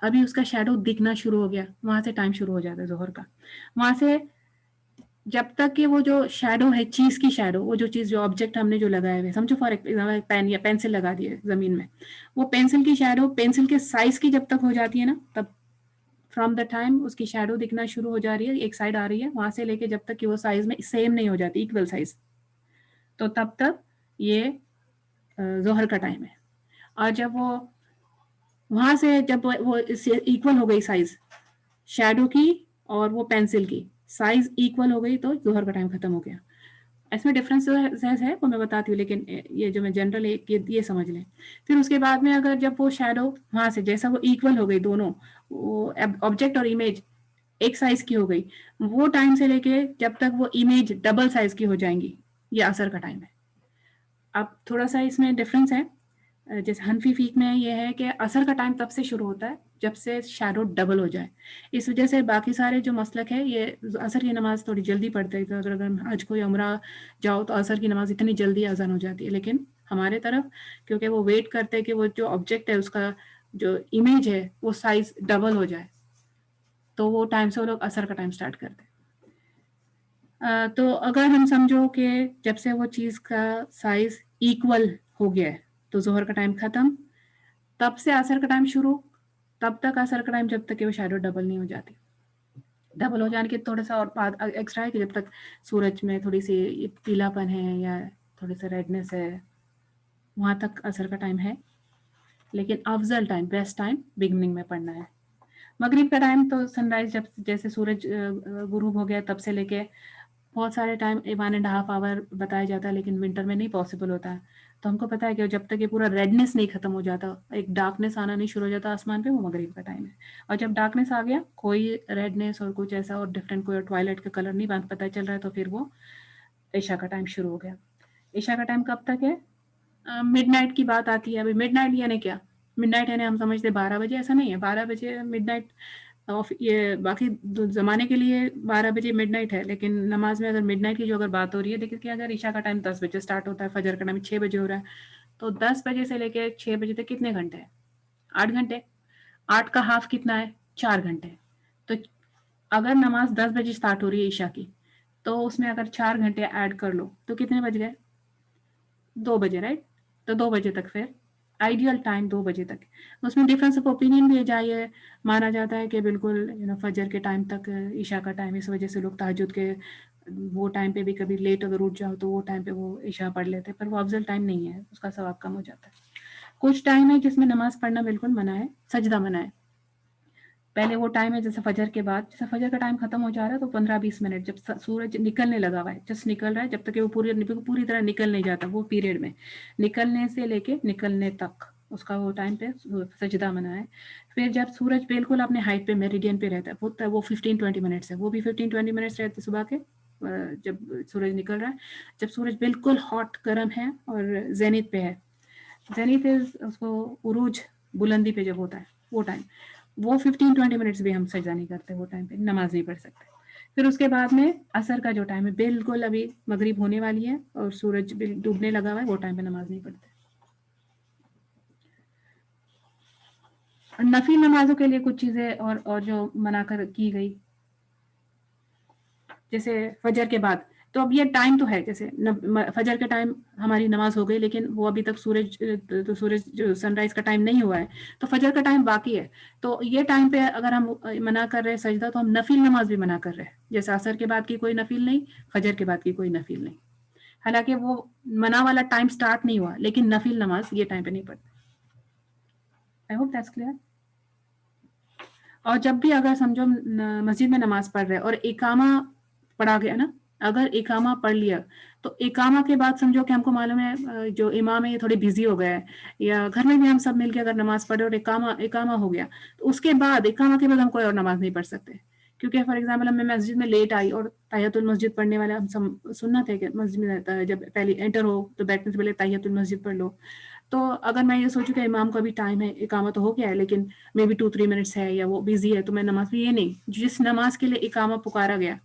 ابھی اس کا شیڈو دکھنا شروع ہو گیا، وہاں سے ٹائم شروع ہو جاتا ہے ظہر کا. وہاں سے جب تک کہ وہ جو شیڈو ہے، چیز کی شیڈو، وہ جو چیز جو آبجیکٹ ہم نے جو لگائے ہوئے، سمجھو فار ایگزامپل پین یا پینسل لگا دی ہے زمین میں، وہ پینسل کی شیڈو پینسل کے سائز کی جب تک ہو جاتی ہے نا، تب فرام دا ٹائم اس کی شیڈو دکھنا شروع ہو جا رہی ہے، ایک سائڈ آ رہی ہے، وہاں سے لے کے جب تک کہ وہ سائز میں سیم نہیں ہو جاتی، ایکول سائز، تو تب تک یہ ظہر کا ٹائم ہے. اور جب وہ وہاں سے جب وہ ایکول ہو گئی سائز شیڈو کی اور وہ پینسل کی سائز ایکول ہو گئی، تو ظہر کا ٹائم ختم ہو گیا. اس میں ڈفرینس ہے وہ میں بتاتی ہوں، لیکن یہ جو میں جنرل یہ سمجھ لیں. پھر اس کے بعد میں اگر جب وہ شیڈو وہاں سے جیسا وہ ایکول ہو گئی، دونوں وہ آبجیکٹ اور امیج ایک سائز کی ہو گئی، وہ ٹائم سے لے کے جب تک وہ امیج ڈبل سائز کی ہو جائیں گی، یہ عصر کا ٹائم ہے. اب تھوڑا سا اس میں ڈفرینس ہے. جیسے حنفی فقہ میں یہ ہے کہ عصر کا ٹائم تب سے شروع ہوتا ہے جب سے شیڈو ڈبل ہو جائے. اس وجہ سے باقی سارے جو مسلک ہے، یہ عصر کی نماز تھوڑی جلدی پڑھتے ہیں. اگر آج کوئی عمرہ جاؤ تو عصر کی نماز اتنی جلدی اذان ہو جاتی ہے، لیکن ہمارے طرف کیونکہ وہ ویٹ کرتے ہیں کہ وہ جو آبجیکٹ ہے اس کا جو امیج ہے وہ سائز ڈبل ہو جائے، تو وہ ٹائم سے وہ لوگ عصر کا ٹائم سٹارٹ کرتے ہیں. تو اگر ہم سمجھو کہ جب سے وہ چیز کا سائز ایکول ہو گیا ہے تو ظہر کا ٹائم ختم، تب سے عصر کا ٹائم شروع، تب تک عصر کا ٹائم جب تک کہ وہ شیڈو ڈبل نہیں ہو جاتی. ڈبل ہو جانے کے تھوڑا سا اور بات ایکسٹرا ہے کہ جب تک سورج میں تھوڑی سی پیلا پن ہے یا تھوڑی سی ریڈنس ہے، وہاں تک عصر کا ٹائم ہے. لیکن افضل ٹائم، بیسٹ ٹائم بگننگ میں پڑھنا ہے. مغرب کا ٹائم تو سن رائز جب جیسے سورج غروب ہو گیا تب سے لے کے بہت سارے ٹائم 1.5 آور بتایا جاتا ہے، لیکن ونٹر میں نہیں پاسبل ہوتا ہے. تو ہم کو پتا ہے کہ جب تک یہ پورا ریڈنس نہیں ختم ہو جاتا، ایک ڈارکنیس آنا نہیں شروع ہو جاتا آسمان پہ، وہ مغرب کا ٹائم ہے. اور جب ڈارکنیس آ گیا، کوئی ریڈنس اور کچھ ایسا اور ڈفرینٹ کوئی ٹوائلٹ کا کلر نہیں پتہ چل رہا ہے، تو پھر وہ عشاء کا ٹائم شروع ہو گیا. عشاء کا ٹائم کب تک ہے؟ مڈ نائٹ کی بات آتی ہے. ابھی مڈ نائٹ یعنی کیا؟ مڈ نائٹ یعنی ہم سمجھتے 12 بجے، ایسا نہیں ہے. 12 بجے مڈ نائٹ یہ باقی زمانے کے لیے 12 بجے مڈ نائٹ ہے، لیکن نماز میں اگر مڈ نائٹ کی جو اگر بات ہو رہی ہے، دیکھیں کہ اگر عشاء کا ٹائم 10 بجے سٹارٹ ہوتا ہے، فجر کا ٹائم 6 بجے ہو رہا ہے، تو 10 بجے سے لے کے 6 بجے تک کتنے گھنٹے ہیں؟ 8 گھنٹے. 8 کا ہاف کتنا ہے؟ 4 گھنٹے. تو اگر نماز 10 بجے سٹارٹ ہو رہی ہے عشاء کی، تو اس میں اگر 4 گھنٹے ایڈ کر لو تو کتنے بج گئے؟ 2 بجے، رائٹ. تو 2 بجے تک پھر آئیڈیل ٹائم 2 بجے تک. اس میں ڈفرینس آف اوپینین بھی جائے، مانا جاتا ہے کہ بالکل فجر کے ٹائم تک عشاء کا ٹائم، اس وجہ سے لوگ تہجد کے وہ ٹائم پہ بھی کبھی لیٹ اگر اٹھ جاؤ تو وہ ٹائم پہ وہ عشاء پڑھ لیتے، پر وہ افضل ٹائم نہیں ہے، اس کا ثواب کم ہو جاتا ہے. کچھ ٹائم ہے جس میں نماز پڑھنا بالکل منع ہے، سجدہ منع ہے. پہلے وہ ٹائم ہے جیسے فجر کے بعد، جیسے فجر کا ٹائم ختم ہو جا رہا ہے تو 15-20 منٹ جب سورج نکلنے لگا ہوا ہے، جس نکل رہا ہے، جب تک کہ وہ پوری طرح نکل نہیں جاتا، وہ پیریڈ میں نکلنے سے لے کے نکلنے تک اس کا وہ ٹائم پہ سجدہ منع ہے. پھر جب سورج بالکل اپنے ہائٹ پہ میریڈین پہ رہتا ہے، وہ 15-20 منٹس ہے، وہ بھی 15-20 منٹس رہتے صبح کے جب سورج نکل رہا ہے. جب سورج بالکل ہاٹ گرم ہے اور زینت پہ ہے، زینت اس کو عروج بلندی پہ جب ہوتا ہے وہ ٹائم، وہ 15-20 منٹس بھی ہم سجدہ نہیں کرتے، وہ ٹائم پہ نماز نہیں پڑھ سکتے. پھر اس کے بعد میں عصر کا جو ٹائم ہے، بالکل ابھی مغرب ہونے والی ہے اور سورج ڈوبنے لگا ہوا ہے، وہ ٹائم پہ نماز نہیں پڑھتے. نفی نمازوں کے لیے کچھ چیزیں اور جو منع کر کی گئی، جیسے فجر کے بعد، تو اب یہ ٹائم تو ہے، جیسے فجر کے ٹائم ہماری نماز ہو گئی، لیکن وہ ابھی تک سورج جو سن رائز کا ٹائم نہیں ہوا ہے، تو فجر کا ٹائم باقی ہے. تو یہ ٹائم پہ اگر ہم منع کر رہے ہیں سجدہ، تو ہم نفل نماز بھی منع کر رہے ہیں. جیسے عصر کے بعد کی کوئی نفل نہیں، فجر کے بعد کی کوئی نفل نہیں. حالانکہ وہ منع والا ٹائم سٹارٹ نہیں ہوا، لیکن نفل نماز یہ ٹائم پہ نہیں پڑھتے. I hope that's clear. اور جب بھی اگر سمجھو مسجد میں نماز پڑھ رہے اور اقامہ پڑھا گیا نا، اگر اقامہ پڑھ لیا تو اقامہ کے بعد سمجھو کہ ہم کو معلوم ہے جو امام ہے یہ تھوڑے بزی ہو گئے ہیں، یا گھر میں بھی ہم سب مل کے اگر نماز پڑھے اور اقامہ ہو گیا تو اس کے بعد اقامہ کے بعد ہم کوئی اور نماز نہیں پڑھ سکتے. کیونکہ فار ایگزامپل ہم مسجد میں لیٹ آئی اور تحیۃ المسجد پڑھنے والے ہم سنت ہے کہ مسجد میں رہتا ہے جب پہلے انٹر ہو تو بیٹھنے سے پہلے تحیۃ المسجد پڑھ لو. تو اگر میں یہ سوچوں کہ امام کا بھی ٹائم ہے، اقامہ تو ہو گیا ہے لیکن مے بی 2-3 منٹس ہے یا وہ بزی ہے، تو میں نماز میں یہ نہیں، جس نماز کے لیے اقامہ پکارا گیا،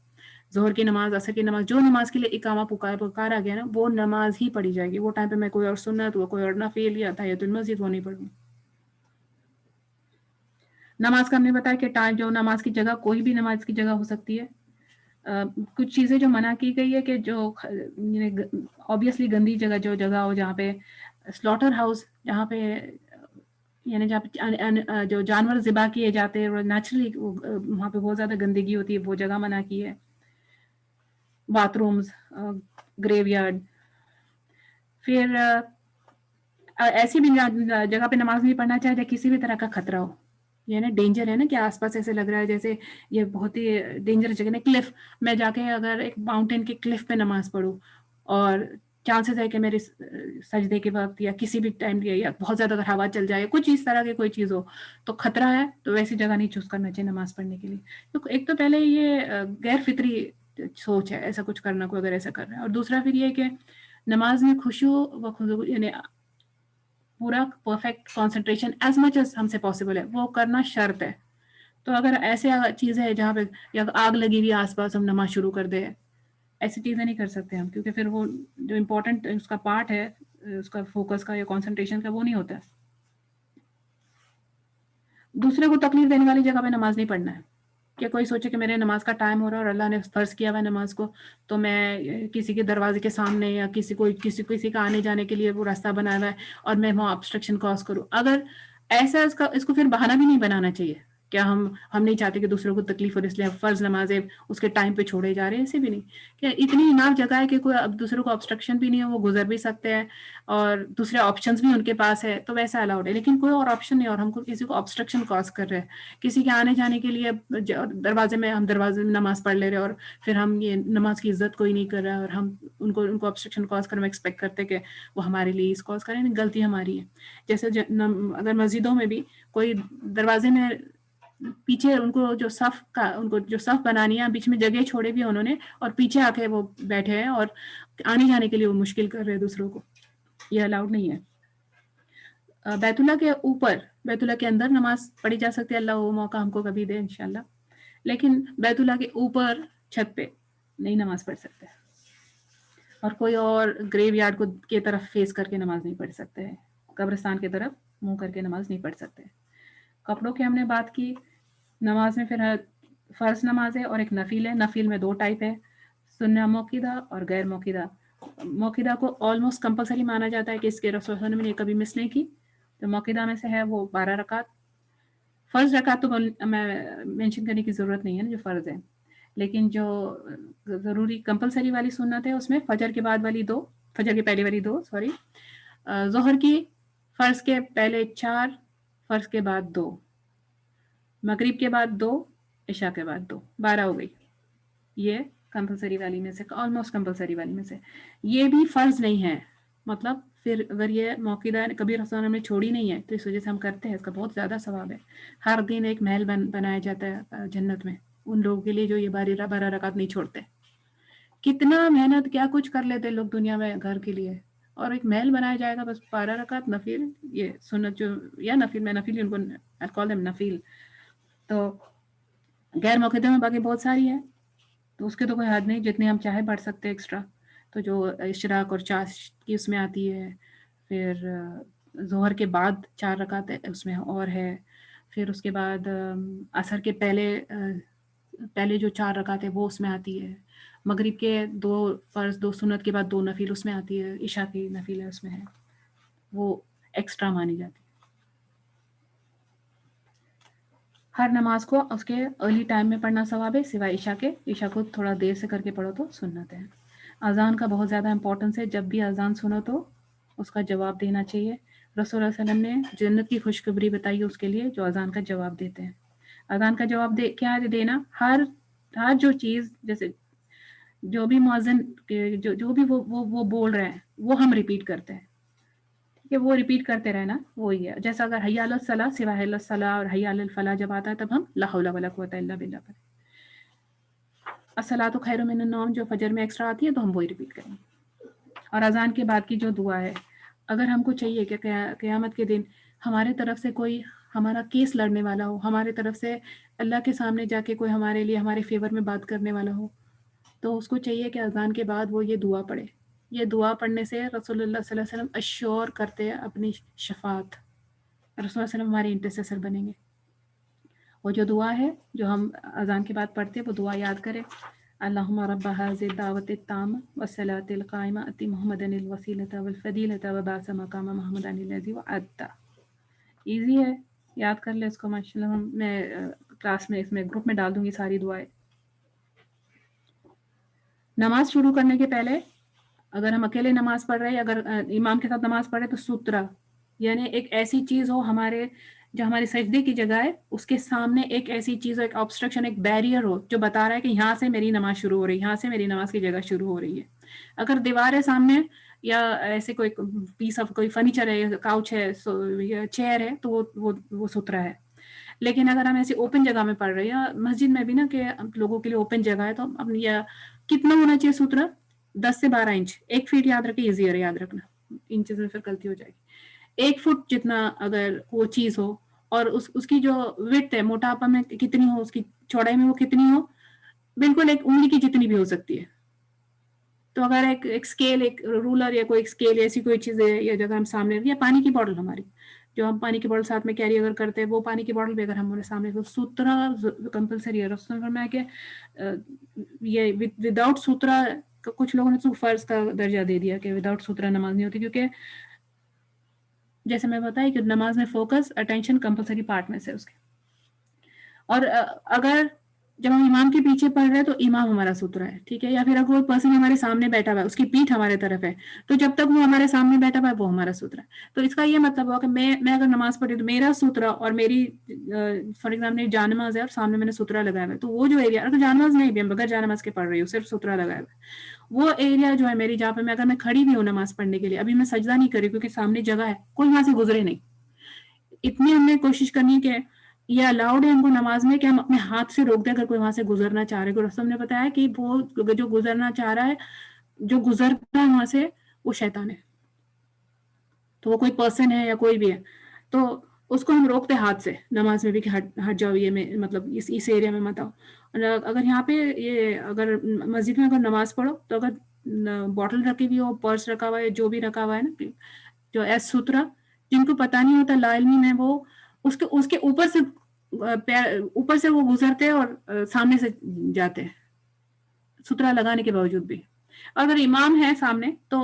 ظہر کی نماز، عصر کی نماز، جو نماز کے لیے اقامہ پکارا گیا نا وہ نماز ہی پڑھی جائے گی. وہ ٹائم پہ میں کوئی اور سنت وہ کوئی اور نفل یا تحیۃ المسجد وہ نہیں پڑھوں. نماز کا ہم نے بتایا کہ ٹائم، جو نماز کی جگہ کوئی بھی نماز کی جگہ ہو سکتی ہے. کچھ چیزیں جو منع کی گئی ہے کہ جو obviously گندی جگہ، جو جگہ ہو جہاں پہ سلاٹر ہاؤس، جہاں پہ یعنی جہاں پہ جو جانور ذبح کیے جاتے ہیں نیچرلی وہاں پہ بہت زیادہ گندگی ہوتی ہے، وہ جگہ منع کی ہے. Bathrooms, graveyard. پھر ایسی بھی جگہ پہ نماز نہیں پڑھنا چاہیے کسی بھی طرح کا خطرہ ہو، یہ نا ڈینجر ہے نا کہ آس پاس ایسے لگ رہا ہے جیسے یہ بہت ہی ڈینجر جگہ نا. کلف میں جا کے اگر ایک ماؤنٹین کے کلف پہ نماز پڑھوں اور چانسز ہے کہ میرے سجدے کے وقت یا کسی بھی ٹائم یا بہت زیادہ اگر ہوا چل جائے، کچھ اس طرح کی کوئی چیز ہو تو خطرہ ہے، تو ویسی جگہ نہیں چوز کرنا چاہیے نماز پڑھنے کے لیے. تو ایک تو پہلے یہ غیر فطری سوچ ہے ایسا کچھ کرنا کو اگر ایسا کر رہا ہے. اور دوسرا پھر یہ کہ نماز میں خشوع و خضوع یعنی پورا perfect concentration as much as ہم سے پاسبل ہے وہ کرنا شرط ہے. تو اگر ایسے چیز ہے جہاں پہ یا آگ لگی ہوئی آس پاس ہم نماز شروع کر دیں، ایسی چیزیں نہیں کر سکتے ہم، کیونکہ پھر وہ جو امپورٹنٹ اس کا پارٹ ہے اس کا فوکس کا یا کانسنٹریشن کا وہ نہیں ہوتا. دوسرے کو تکلیف دینے والی جگہ پہ نماز نہیں پڑھنا ہے. کہ کوئی سوچے کہ میرے نماز کا ٹائم ہو رہا ہے اور اللہ نے فرض کیا ہوا ہے نماز کو، تو میں کسی کے دروازے کے سامنے یا کسی کا آنے جانے کے لیے وہ راستہ بنا ہوا ہے اور میں وہاں obstruction کاز کروں. اگر ایسا اس کو پھر بہانہ بھی نہیں بنانا چاہیے. کیا ہم نہیں چاہتے کہ دوسروں کو تکلیف ہو اس لیے فرض نمازیں اس کے ٹائم پہ چھوڑے جا رہے ہیں، ایسے بھی نہیں. کہ اتنی اناف جگہ ہے کہ کوئی اب دوسروں کو obstruction بھی نہیں ہے، وہ گزر بھی سکتے ہیں اور دوسرے آپشنز بھی ان کے پاس ہے، تو ویسا الاؤڈ ہے. لیکن کوئی اور آپشن نہیں اور ہم کو کسی کو obstruction کاز کر رہے ہیں، کسی کے آنے جانے کے لیے دروازے میں نماز پڑھ لے رہے اور پھر ہم یہ نماز کی عزت کوئی نہیں کر رہا اور ہم ان کو obstruction کاز کر ہم ایکسپیکٹ کرتے کہ وہ ہمارے لیے اس کاز کریں. غلطی ہماری ہے. جیسے اگر مسجدوں میں بھی کوئی دروازے میں پیچھے ان کو جو صف بنانی ہے، بیچ میں جگہ چھوڑے بھی انہوں نے اور پیچھے آ کے وہ بیٹھے ہیں اور آنے جانے کے لیے وہ مشکل کر رہے ہیں دوسروں کو، یہ الاؤڈ نہیں ہے. بیت اللہ کے اوپر، بیت اللہ کے اندر نماز پڑھی جا سکتی ہے، اللہ وہ موقع ہم کو کبھی دے انشاءاللہ. لیکن بیت اللہ کے اوپر چھت پہ نہیں نماز پڑھ سکتے اور کوئی اور گریو یارڈ کی طرف فیس کر کے نماز نہیں پڑھ سکتے، قبرستان کی طرف منہ کر کے نماز نہیں پڑھ سکتے. کپڑوں کی ہم نے بات کی. نماز میں پھر فرض نماز ہے اور ایک نفل ہے. نفل میں 2 ٹائپ ہے، سنہ موقدہ اور غیر موقدہ. موقدہ کو آلموسٹ کمپلسری مانا جاتا ہے کہ اس کے رسول صلی اللہ علیہ وسلم نے کبھی مس نہیں کی. تو موقدہ میں سے ہے وہ 12 رکعت. فرض رکعت تو میں مینشن کرنے کی ضرورت نہیں ہے نا جو فرض ہے، لیکن جو ضروری کمپلسری والی سنت ہے اس میں فجر کے بعد والی 2، فجر کے پہلے والی 2 سوری، ظہر کی فرض کے پہلے 4، فرض کے بعد 2، مغرب کے بعد 2، عشاء کے بعد 2، 12 ہو گئی. یہ کمپلسری والی میں سے، آلموسٹ کمپلسری والی میں سے. یہ بھی فرض نہیں ہے، مطلب پھر اگر یہ موقدہ کبھی رسول اللہ نے چھوڑی نہیں ہے تو اس وجہ سے ہم کرتے ہیں، اس کا بہت زیادہ ثواب ہے. ہر دن ایک محل بنایا جاتا ہے جنت میں ان لوگوں کے لیے جو یہ 12 رکعت نہیں چھوڑتے. کتنا محنت کیا کچھ کر لیتے لوگ دنیا میں گھر کے لیے، اور ایک محل بنایا جائے گا بس 12 رکعت نفل. یہ سنت جو یا نفل، میں نفل ان کو I call them نفل. تو غیر موقدہ میں باقی بہت ساری ہے تو اس کے تو کوئی حد نہیں، جتنے ہم چاہے بڑھ سکتے ایکسٹرا. تو جو اشراق اور چاشت کی اس میں آتی ہے، پھر ظہر کے بعد 4 رکعت اس میں اور ہے، پھر اس کے بعد عصر کے پہلے جو 4 رکعت ہے وہ اس میں آتی ہے، مغرب کے 2 فرض 2 سنت کے بعد 2 نفل اس میں آتی ہے، عشاء کی نفل ہے اس میں ہے، وہ ایکسٹرا مانی جاتی ہے. ہر نماز کو اس کے ارلی ٹائم میں پڑھنا ثواب ہے سوائے عشاء کے. عشاء کو تھوڑا دیر سے کر کے پڑھو تو سنت ہے. اذان کا بہت زیادہ امپورٹنس ہے. جب بھی اذان سنو تو اس کا جواب دینا چاہیے. رسول اللہ علیہ وسلم نے جنت کی خوشخبری بتائی اس کے لیے جو اذان کا جواب دیتے ہیں. اذان کا جواب کیا دینا؟ ہر جو چیز، جیسے جو بھی مؤذن جو بھی وہ بول رہے ہیں وہ ہم ریپیٹ کرتے ہیں، ٹھیک ہے، وہ ریپیٹ کرتے رہنا وہی ہے. جیسا اگر حی علی الصلاۃ سوا حی علی الصلاۃ اور حی علی الفلاح جب آتا ہے تب ہم لا حول ولا قوۃ الا باللہ کریں. الصلاۃ خیر من النوم جو فجر میں ایکسٹرا آتی ہے تو ہم وہی ریپیٹ کریں گے. اور اذان کے بعد کی جو دعا ہے، اگر ہم کو چاہیے کہ قیامت کے دن ہمارے طرف سے کوئی ہمارا کیس لڑنے والا ہو، ہمارے طرف سے اللہ کے سامنے جا کے کوئی ہمارے لیے ہمارے فیور میں بات کرنے والا ہو، تو اس کو چاہیے کہ اذان کے بعد وہ یہ دعا پڑھے. یہ دعا پڑھنے سے رسول اللہ صلی اللہ علیہ وسلم اشور کرتے ہیں اپنی شفاعت. رسول اللہ علیہ وسلم ہمارے انٹرسیسر بنیں گے. وہ جو دعا ہے جو ہم اذان کے بعد پڑھتے ہیں وہ دعا یاد کریں. اللہم رب هذه الدعوة التامة والصلاة القائمة آت محمدا الوسیلة والفضیلة وبعثه مقاما محمودا الذی وعدته. ایزی ہے، یاد کر لیں اس کو. ماشاءاللہ میں کلاس میں اس میں گروپ میں ڈال دوں گی ساری دعائیں. نماز شروع کرنے کے پہلے اگر ہم اکیلے نماز پڑھ رہے ہیں، اگر امام کے ساتھ نماز پڑھے تو سترہ، یعنی ایک ایسی چیز ہو ہمارے جو ہماری سجدے کی جگہ ہے اس کے سامنے ایک ایسی چیز ہو، ایک آبسٹرکشن، ایک بیریئر ہو جو بتا رہا ہے کہ یہاں سے میری نماز شروع ہو رہی ہے، یہاں سے میری نماز کی جگہ شروع ہو رہی ہے. اگر دیوار ہے سامنے یا ایسے کوئی پیس آف کوئی فرنیچر ہے، کاؤچ ہے یا چیئر ہے تو وہ سترا ہے. لیکن اگر ہم ایسی اوپن جگہ میں پڑھ رہے ہیں، مسجد میں بھی نا کہ لوگوں کے لیے اوپن جگہ ہے، تو اب یہ کتنا ہونا چاہیے سترا؟ 10 سے 12 انچ. 1 فٹ یاد رکھیں، ایزیئر یاد رکھنا، انچز میں پھر غلطی ہو جائے گی. 1 فٹ جتنا اگر وہ چیز ہو، اور اس کی جو وڈتھ ہے موٹاپا میں کتنی ہو، اس کی چوڑائی میں وہ کتنی ہو، بالکل ایک انگلی کی جتنی بھی ہو سکتی ہے. تو اگر ایک اسکیل، ایک رولر یا کوئی اسکیل ایسی کوئی چیز ہے یا جگہ ہم سامنے، یا پانی کی بوٹل ہماری جو ہم پانی کی بوٹل ساتھ میں کیری اگر کرتے ہیں، وہ پانی کی بوٹل بھی اگر ہمارے سامنے، تو سترا کمپلسری ہے. رسول نے فرمایا کہ یہ وداؤٹ سترا، کچھ لوگوں نے تو فرض کا درجہ دے دیا کہ وداؤٹ سترا نماز نہیں ہوتی، کیونکہ جیسے میں بتایا کہ نماز میں فوکس اٹینشن کمپلسری پارٹ میں سے اس کے. اور اگر جب ہم امام کے پیچھے پڑھ رہے ہیں تو امام ہمارا سترا ہے، ٹھیک ہے. یا پھر اگر کوئی پرسن ہمارے سامنے بیٹھا ہوا ہے، اس کی پیٹھ ہمارے طرف ہے، تو جب تک وہ ہمارے سامنے بیٹھا ہوا ہے وہ ہمارا سترا ہے. تو اس کا یہ مطلب ہوا کہ میں اگر نماز پڑھی تو میرا سترا اور میری فار ایگزامپل جان نماز ہے اور سامنے میں نے سترا لگایا ہوا ہے، تو وہ جو ایریا، اگر جان نماز نہیں بھی، ہم بغیر جان نماز کے پڑھ رہی ہوں، صرف سترا لگایا ہوا ہے، وہ ایریا جو ہے میری، جہاں پہ میں اگر میں کھڑی بھی ہوں نماز پڑھنے کے لیے، ابھی میں سجدہ نہیں کری کیونکہ سامنے جگہ ہے، کوئی وہاں سے گزرے نہیں. اتنی ہم نے کوشش کرنی کہ یہ الاؤڈ ہے ہم کو نماز میں کہ ہم اپنے ہاتھ سے روک دیں اگر کوئی وہاں سے گزرنا چاہ رہے. کو رسول نے بتایا کہ وہ جو گزرنا چاہ رہا ہے، جو گزرتا ہے وہاں سے، وہ شیطان ہے. تو وہ کوئی پرسن ہے یا کوئی بھی ہے تو اس کو ہم روکتے ہاتھ سے نماز میں بھی کہ ہٹ جاؤ، یہ میں مطلب اس ایریا میں مت آؤ. اگر یہاں پہ یہ اگر مسجد میں اگر نماز پڑھو تو اگر بوٹل رکھی ہوئی ہو، پرس رکھا ہوا ہے، جو بھی رکھا ہوا ہے نا، جو ایس سترا، جن کو پتہ نہیں ہوتا لا علمی میں، وہ اس کے اوپر سے وہ گزرتے ہیں اور سامنے سے جاتے ہیں سترا لگانے کے باوجود بھی. اگر امام ہے سامنے تو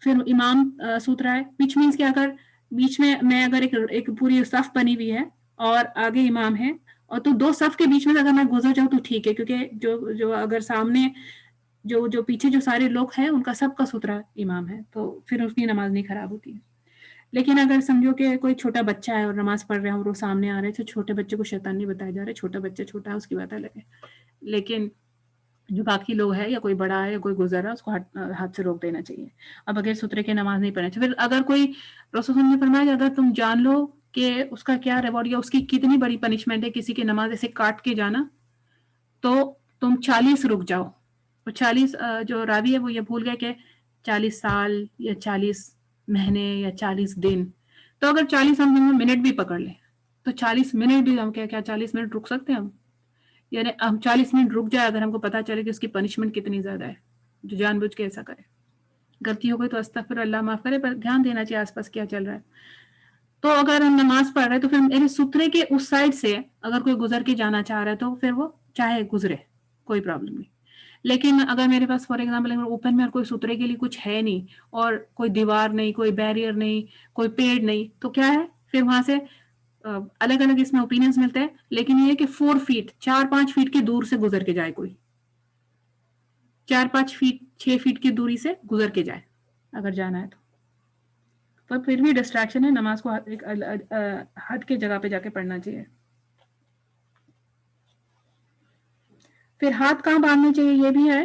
پھر امام سترا ہے، وچ مینس کہ اگر بیچ میں اگر ایک پوری صف بنی ہوئی ہے اور آگے امام ہے، اور تو 2 صف کے بیچ میں اگر میں گزر جاؤں تو ٹھیک ہے، کیونکہ جو اگر سامنے جو پیچھے جو سارے لوگ ہیں ان کا سب کا سترا امام ہے، تو پھر اس کی نماز نہیں خراب ہوتی ہے. لیکن اگر سمجھو کہ کوئی چھوٹا بچہ ہے اور نماز پڑھ رہے ہیں اور وہ سامنے آ رہے ہیں، تو چھوٹے بچے کو شیطان نہیں بتایا جا رہا ہے، چھوٹا بچہ چھوٹا ہے اس کی بات الگ ہے. لیکن جو باقی لوگ ہیں یا کوئی بڑا ہے یا کوئی گزر رہا ہے، اس کو ہاتھ سے روک دینا چاہیے. اب بغیر سترے کے نماز نہیں پڑھنا چاہیے. پھر اگر کوئی، رسول نے فرمایا کہ اگر تم جان لو کہ اس کا کیا ریوارڈ یا اس کی کتنی بڑی پنشمنٹ ہے کسی کی نماز ایسے کاٹ کے جانا، تو تم 40 رک جاؤ. اور 40 جو راوی ہے وہ یہ بھول گئے کہ 40 سال یا 40 مہینے یا 40 دن. تو اگر 40 ہم منٹ بھی پکڑ لیں تو 40 منٹ بھی ہم کیا 40 منٹ رک سکتے ہیں ہم؟ یعنی ہم 40 منٹ رک جائے اگر ہم کو پتا چلے کہ اس کی پنشمنٹ کتنی زیادہ ہے، جو جان بوجھ کے ایسا کرے. غلطی ہو گئی تو استغفر اللہ، معاف کرے، پر دھیان دینا چاہیے آس پاس کیا چل رہا ہے. تو اگر ہم نماز پڑھ رہے ہیں تو پھر میرے سترے کے اس سائڈ سے اگر کوئی گزر کے جانا چاہ رہا ہے تو پھر وہ چاہے گزرے، کوئی پرابلم نہیں. لیکن اگر میرے پاس فار ایگزامپل اوپن میں کوئی سترے کے لیے کچھ ہے نہیں، اور کوئی دیوار نہیں، کوئی بیریئر نہیں، کوئی پیڑ نہیں، تو کیا ہے پھر وہاں سے الگ الگ اس میں اوپینینز ملتے ہیں. لیکن یہ کہ 4 فیٹ 4-5 فیٹ کی دور سے گزر کے جائے، کوئی 4-5 فیٹ 6 فیٹ کی دوری سے گزر کے جائے اگر جانا ہے تو پھر بھی ڈسٹریکشن ہے. نماز کو ایک حد کے جگہ پہ جا کے پڑھنا چاہیے. پھر ہاتھ کہاں باندھنے چاہیے یہ بھی ہے.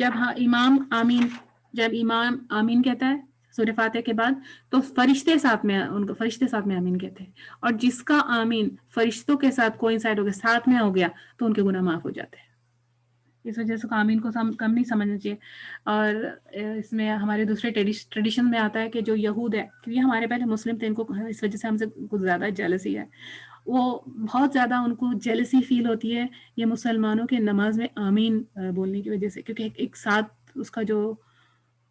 جب جب امام آمین کہتا ہے سورہ فاتحہ کے بعد تو فرشتے ساتھ میں آمین کہتے ہیں، اور جس کا آمین فرشتوں کے ساتھ کوئنسائڈ ہو گیا، ساتھ میں ہو گیا، تو ان کے گناہ معاف ہو جاتے ہیں۔ اس وجہ سے آمین کو کم نہیں سمجھنا چاہیے۔ اور اس میں ہمارے دوسرے ٹریڈیشن میں آتا ہے کہ جو یہود ہے، کیونکہ ہمارے پہلے مسلم تھے، ان کو اس وجہ سے ہم سے کچھ زیادہ جیلسی ہے، وہ بہت زیادہ ان کو جیلسی فیل ہوتی ہے یہ مسلمانوں کے نماز میں آمین بولنے کی وجہ سے، کیونکہ ایک ساتھ اس کا جو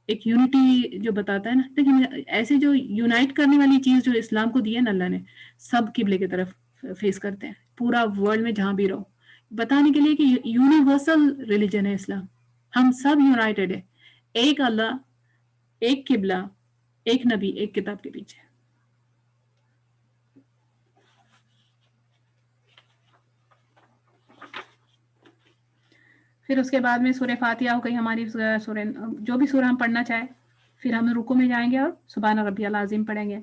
ایک یونٹی جو بتاتا ہے نا، لیکن ایسے جو یونائٹ کرنے والی چیز جو اسلام کو دی ہے نا اللہ نے، سب قبلے کی طرف فیس کرتے ہیں، پورا ورلڈ میں جہاں بھی رہو، بتانے کے لیے کہ یونیورسل ریلیجن ہے اسلام، ہم سب یونائٹڈ ہے، ایک اللہ، ایک قبلہ، ایک نبی، ایک کتاب کے پیچھے۔ پھر اس کے بعد میں سورہ فاتحہ ہو گئی ہماری، سورہ جو بھی سورہ ہم پڑھنا چاہیں، پھر ہم رکوع میں جائیں گے اور سبحان ربی العظیم پڑھیں گے۔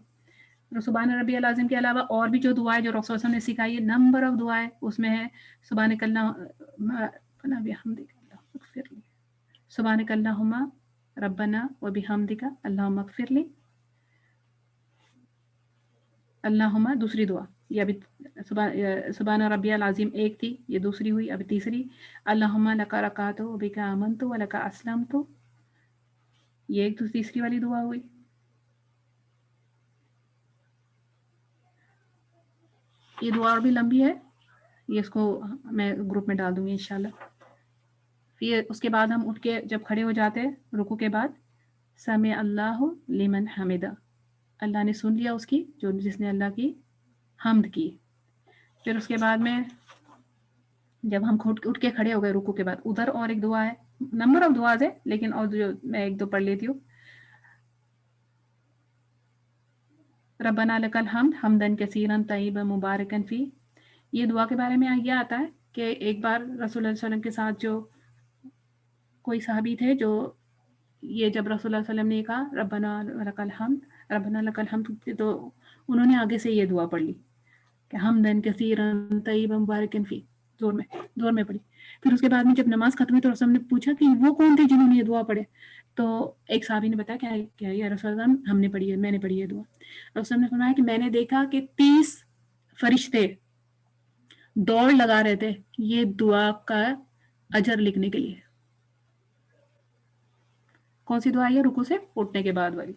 سبحان ربی العظیم کے علاوہ اور بھی جو دعائیں جو رسول صلی اللہ علیہ وسلم نے سکھائی ہے، نمبر آف دعائیں اس میں ہے، سبحانک اللہم سبحانک اللہم ربنا و بحمدک اللہم اغفر لی، اللہم دوسری دعا، یہ ابھی سبحان ربی العظیم ایک تھی، یہ دوسری ہوئی، ابھی تیسری اللہم لک رکعت و بک آمنت و لک اسلمت، یہ ایک تیسری والی دعا ہوئی۔ یہ دعا اور بھی لمبی ہے، یہ اس کو میں گروپ میں ڈال دوں گی انشاءاللہ۔ پھر اس کے بعد ہم اٹھ کے جب کھڑے ہو جاتے رکوع کے بعد، سمع اللہ لمن حمدہ، اللہ نے سن لیا اس کی جس نے اللہ کی حمد کی۔ پھر اس کے بعد میں جب ہم اٹھ کے کھڑے ہو گئے رکوع کے بعد، ادھر اور ایک دعا ہے، نمبر آف دعاز ہے لیکن اور جو میں ایک دو پڑھ لیتی ہوں۔ ربنا لک الحمد حمدا کثیرا طیبا مبارکا فی، یہ دعا کے بارے میں یہ آتا ہے کہ ایک بار رسول اللہ صلی اللہ علیہ وسلم کے ساتھ جو کوئی صحابی تھے، جو یہ جب رسول اللہ صلی اللہ علیہ وسلم نے کہا ربنا لک الحمد ربنا لک الحمد، تو انہوں نے آگے سے یہ دعا پڑھ لی کہ حمدا کثیرا طیبا مبارکا فی، زور میں پڑھی۔ پھر اس کے بعد میں جب نماز ختم ہوئی تو رسول نے پوچھا کہ وہ کون تھے جنہوں نے یہ دعا پڑھے، تو ایک صحابی نے بتایا کہ یا رسول اللہ ہم نے پڑھی ہے، میں نے پڑھی ہے دعا۔ رسول نے فرمایا کہ میں نے دیکھا کہ 30 فرشتے دوڑ لگا رہے تھے یہ دعا کا اجر لکھنے کے لیے۔ کون سی دعا ہے؟ رکوع سے اٹھنے کے بعد والی۔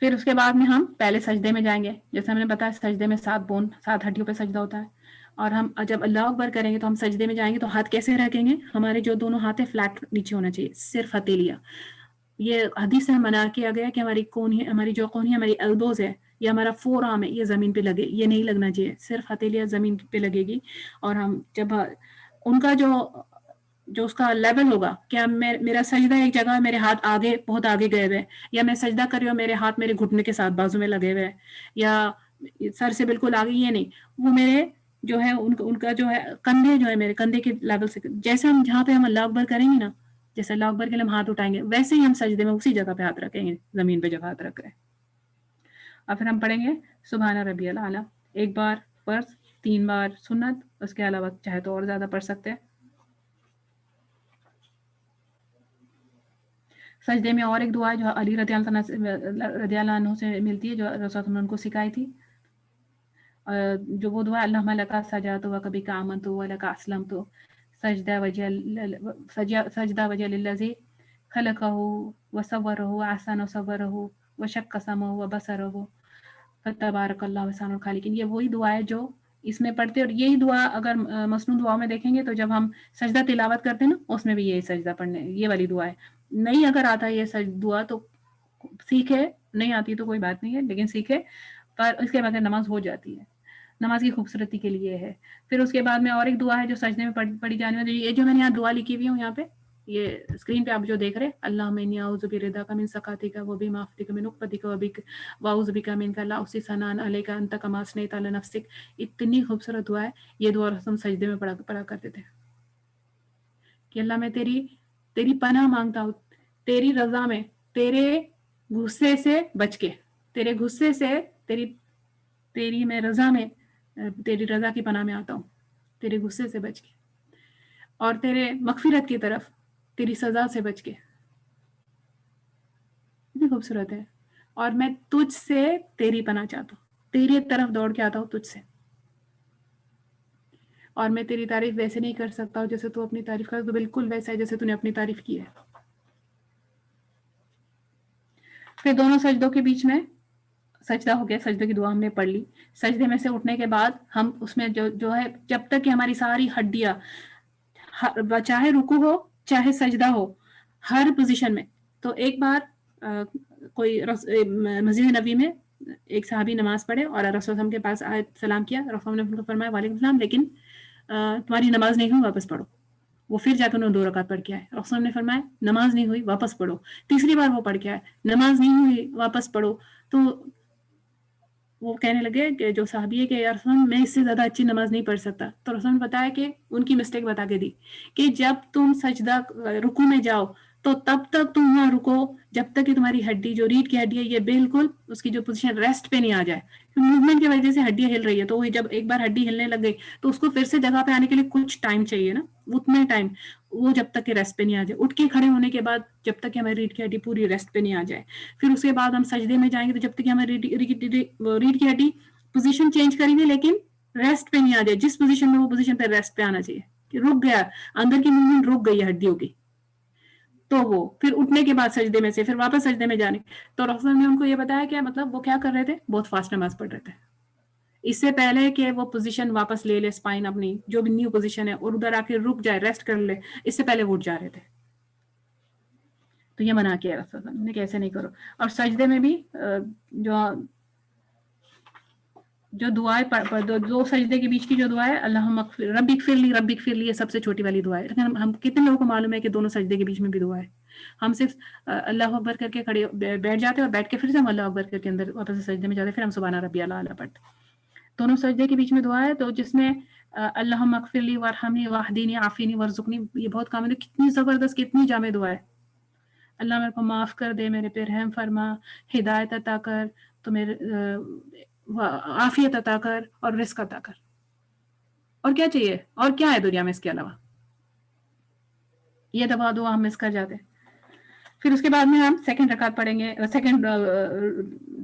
پھر اس کے بعد میں ہم پہلے سجدے میں جائیں گے، جیسے ہم نے بتایا سجدے میں 7 ہڈیوں پہ سجدہ ہوتا ہے، اور ہم جب اللہ اکبر کریں گے تو ہم سجدے میں جائیں گے تو ہاتھ کیسے رکھیں گے؟ ہمارے جو دونوں ہاتھ ہیں فلیٹ نیچے ہونا چاہیے، صرف ہتھیلیاں۔ یہ حدیث سے منع کیا گیا کہ ہماری جو کونی ہماری ایلبوز ہے یا ہمارا فور آرم ہے یہ زمین پہ لگے، یہ نہیں لگنا چاہیے، صرف ہتھیلیاں زمین پہ لگے گی۔ اور ہم جب ان کا جو اس کا لیول ہوگا، کیا میرا سجدہ ایک جگہ میرے ہاتھ آگے بہت آگے گئے ہوئے، یا میں سجدہ کر رہی ہوں میرے ہاتھ میرے گھٹنے کے ساتھ بازو میں لگے ہوئے، یا سر سے بالکل آگے، یہ نہیں، وہ میرے جو ہے ان کا جو ہے کندھے جو ہے میرے کندھے کے لیول سے، جیسے ہم جہاں پہ ہم اللہ اکبر کریں گے نا، جیسے اللہ اکبر کے لیے ہم ہاتھ اٹھائیں گے، ویسے ہی ہم سجدے میں اسی جگہ پہ ہاتھ رکھیں گے، زمین پہ جب ہاتھ رکھ رہے ہیں۔ اور پھر ہم پڑھیں گے سبحان ربی الاعلیٰ، ایک بار فرض، 3 بار سنت، اس کے علاوہ چاہے تو اور زیادہ پڑھ سکتے ہیں۔ سجدے میں اور ایک دعا ہے جو علی رضی اللہ عنہ سے ملتی ہے، جو رسول اللہ نے ان کو سکھائی تھی، جو وہ دعا اللہم لکا سجدت و بک آمنت و لک اسلمت، سجدہ وجہ للذی خلقہ وصورہ احسن صورہ وشق سمعہ وبصرہ فتبارک اللہ احسن الخالقین۔ یہ وہی دعا ہے جو اس میں پڑھتے، اور یہی دعا اگر مسنون دعا میں دیکھیں گے تو جب ہم سجدہ تلاوت کرتے ہیں نا، اس میں بھی یہی سجدہ پڑھنے، یہ والی دعا ہے۔ نہیں اگر آتا ہے یہ دعا تو سیکھے، نہیں آتی تو کوئی بات نہیں ہے، لیکن سیکھے، پر اس کے بعد نماز ہو جاتی ہے، نماز کی خوبصورتی کے لیے ہے۔ پھر اس کے بعد میں اور ایک دعا ہے جو سجدے میں پڑھی جانے والی، یہ جو میں نے یہاں دعا لکھی ہوئی ہوں یہاں پہ، یہ اسکرین پہ آپ جو دیکھ رہے ہیں، اللہم انی اعوذ برضاک من سخطک و بمعافیتک من عقوبتک و اعوذ بک منک لا احصی ثناء علیک انت کما اثنیت علی نفسک، اتنی خوبصورت دعا ہے۔ یہ دعا ہم سجدے میں پڑھا کرتے تھے کہ اللہ میں تیری پناہ مانگتا ہوں، تیری رضا میں، تیرے غصے سے بچ کے، تیرے غصے سے، تیری میں رضا میں، تیری رضا کی پناہ میں آتا ہوں، تیرے غصے سے بچ کے۔ اور تیرے مغفرت کی طرف تیری سزا سے بچ کے. کتنی خوبصورت ہے. اور میں تجھ سے تیری پناہ چاہتا ہوں, تیری طرف دوڑ کے آتا ہوں تجھ سے, اور میں تیری تعریف ویسے نہیں کر سکتا ہوں جیسے تو اپنی تعریف کر, تو بالکل ویسا ہے جیسے تو نے اپنی تعریف کی ہے. پھر دونوں سجدوں کے بیچ میں سجدہ ہو گیا, سجدے کی دعا ہم نے پڑھ لی. سجدے میں سے اٹھنے کے بعد ہم اس میں جو ہے, جب تک کہ ہماری ساری ہڈیاں, چاہے رکوع ہو چاہے سجدہ ہو, ہر پوزیشن میں. تو ایک بار کوئی مسجد نبی میں ایک صحابی نماز پڑھے اور رسول اللہ کے پاس آئے, سلام کیا, رسول اللہ نے فرمایا وعلیکم السلام, لیکن تمہاری نماز نہیں ہوئی, واپس پڑھو. وہ پھر جا کے انہوں نے 2 رکعت پڑھ کے آئے. رسول نے فرمایا نماز نہیں ہوئی, واپس پڑھو. تیسری بار وہ پڑھ کے آئے, نماز نہیں ہوئی, واپس پڑھو. تو وہ کہنے لگے کہ جو صحابی ہے کہ یا رسول میں اس سے زیادہ اچھی نماز نہیں پڑھ سکتا. تو رسول نے بتایا کہ ان کی مسٹیک بتا کے دی کہ جب تم سجدہ رکوع میں جاؤ تو تب تک تم وہاں رکو جب تک کہ تمہاری ہڈی, جو ریڑھ کی ہڈی ہے, یہ بالکل اس کی جو پوزیشن ریسٹ پہ نہیں آ جائے. موومنٹ کی وجہ سے ہڈیاں ہل رہی ہے, تو جب ایک بار ہڈی ہلنے لگ گئی تو اس کو پھر سے جگہ پہ آنے کے لیے کچھ ٹائم چاہیے نا, اتنے ٹائم وہ جب تک کہ ریسٹ پہ نہیں آ جائے. اٹھ کے کھڑے ہونے کے بعد جب تک کہ ہماری ریڑھ کی ہڈی پوری ریسٹ پہ نہیں آ جائے. پھر اس کے بعد ہم سجدے میں جائیں گے تو جب تک کہ ہماری ریڑھ کی ہڈی پوزیشن چینج کریں گے لیکن ریسٹ پہ نہیں آ جائے, جس پوزیشن میں وہ پوزیشن پہ ریسٹ پہ آنا چاہیے, کہ رک گیا, اندر کی موومنٹ رک گئی ہے ہڈیوں کی. تو وہ پھر اٹھنے کے بعد سجدے میں سے پھر واپس سجدے میں جانے. تو رسول نے ان کو یہ بتایا کہ مطلب وہ کیا کر رہے تھے, بہت فاسٹ نماز پڑھ رہے تھے. اس سے پہلے کہ وہ پوزیشن واپس لے لے, اسپائن اپنی جو بھی نیو پوزیشن ہے, اور ادھر آ کے رک جائے, ریسٹ کر لے, اس سے پہلے وہ اٹھ جا رہے تھے. تو یہ منع کیا رسول نے کہ ایسے نہیں کرو. اور سجدے میں بھی جو دعائیں دو سجدے کے بیچ کی جو دعا ہے, اللہم رب اغفر لی, رب اغفر لی, یہ سب سے چھوٹی والی دعا ہے. لیکن ہم کتنے لوگوں کو معلوم ہے کہ دونوں سجدے کے بیچ میں بھی دعا ہے. ہم صرف اللہ اکبر کر کے کھڑے بیٹھ جاتے اور بیٹھ کے پھر سے ہم اللہ اکبر کر کے اندر واپس سجدے میں جاتے, پھر ہم سبحان ربی الاعلی پڑھتے. دونوں سجدے کے بیچ میں دعا ہے, تو جس میں اللہم اغفر لی وارحمنی واہدینی عافینی وارزقنی, یہ بہت کامن ہے. کتنی زبردست, کتنی جامع دعا ہے. اللہ میرے کو معاف کر دے, میرے پہ رحم فرما, ہدایت عطا کر, تو میرے عافیت عطا کر, اور رزق عطا کر. اور کیا چاہیے, اور کیا ہے دنیا میں اس کے علاوہ. یہ دعا ہم مس کر جاتے. پھر اس کے بعد میں ہم سیکنڈ رکعت پڑھیں گے, سیکنڈ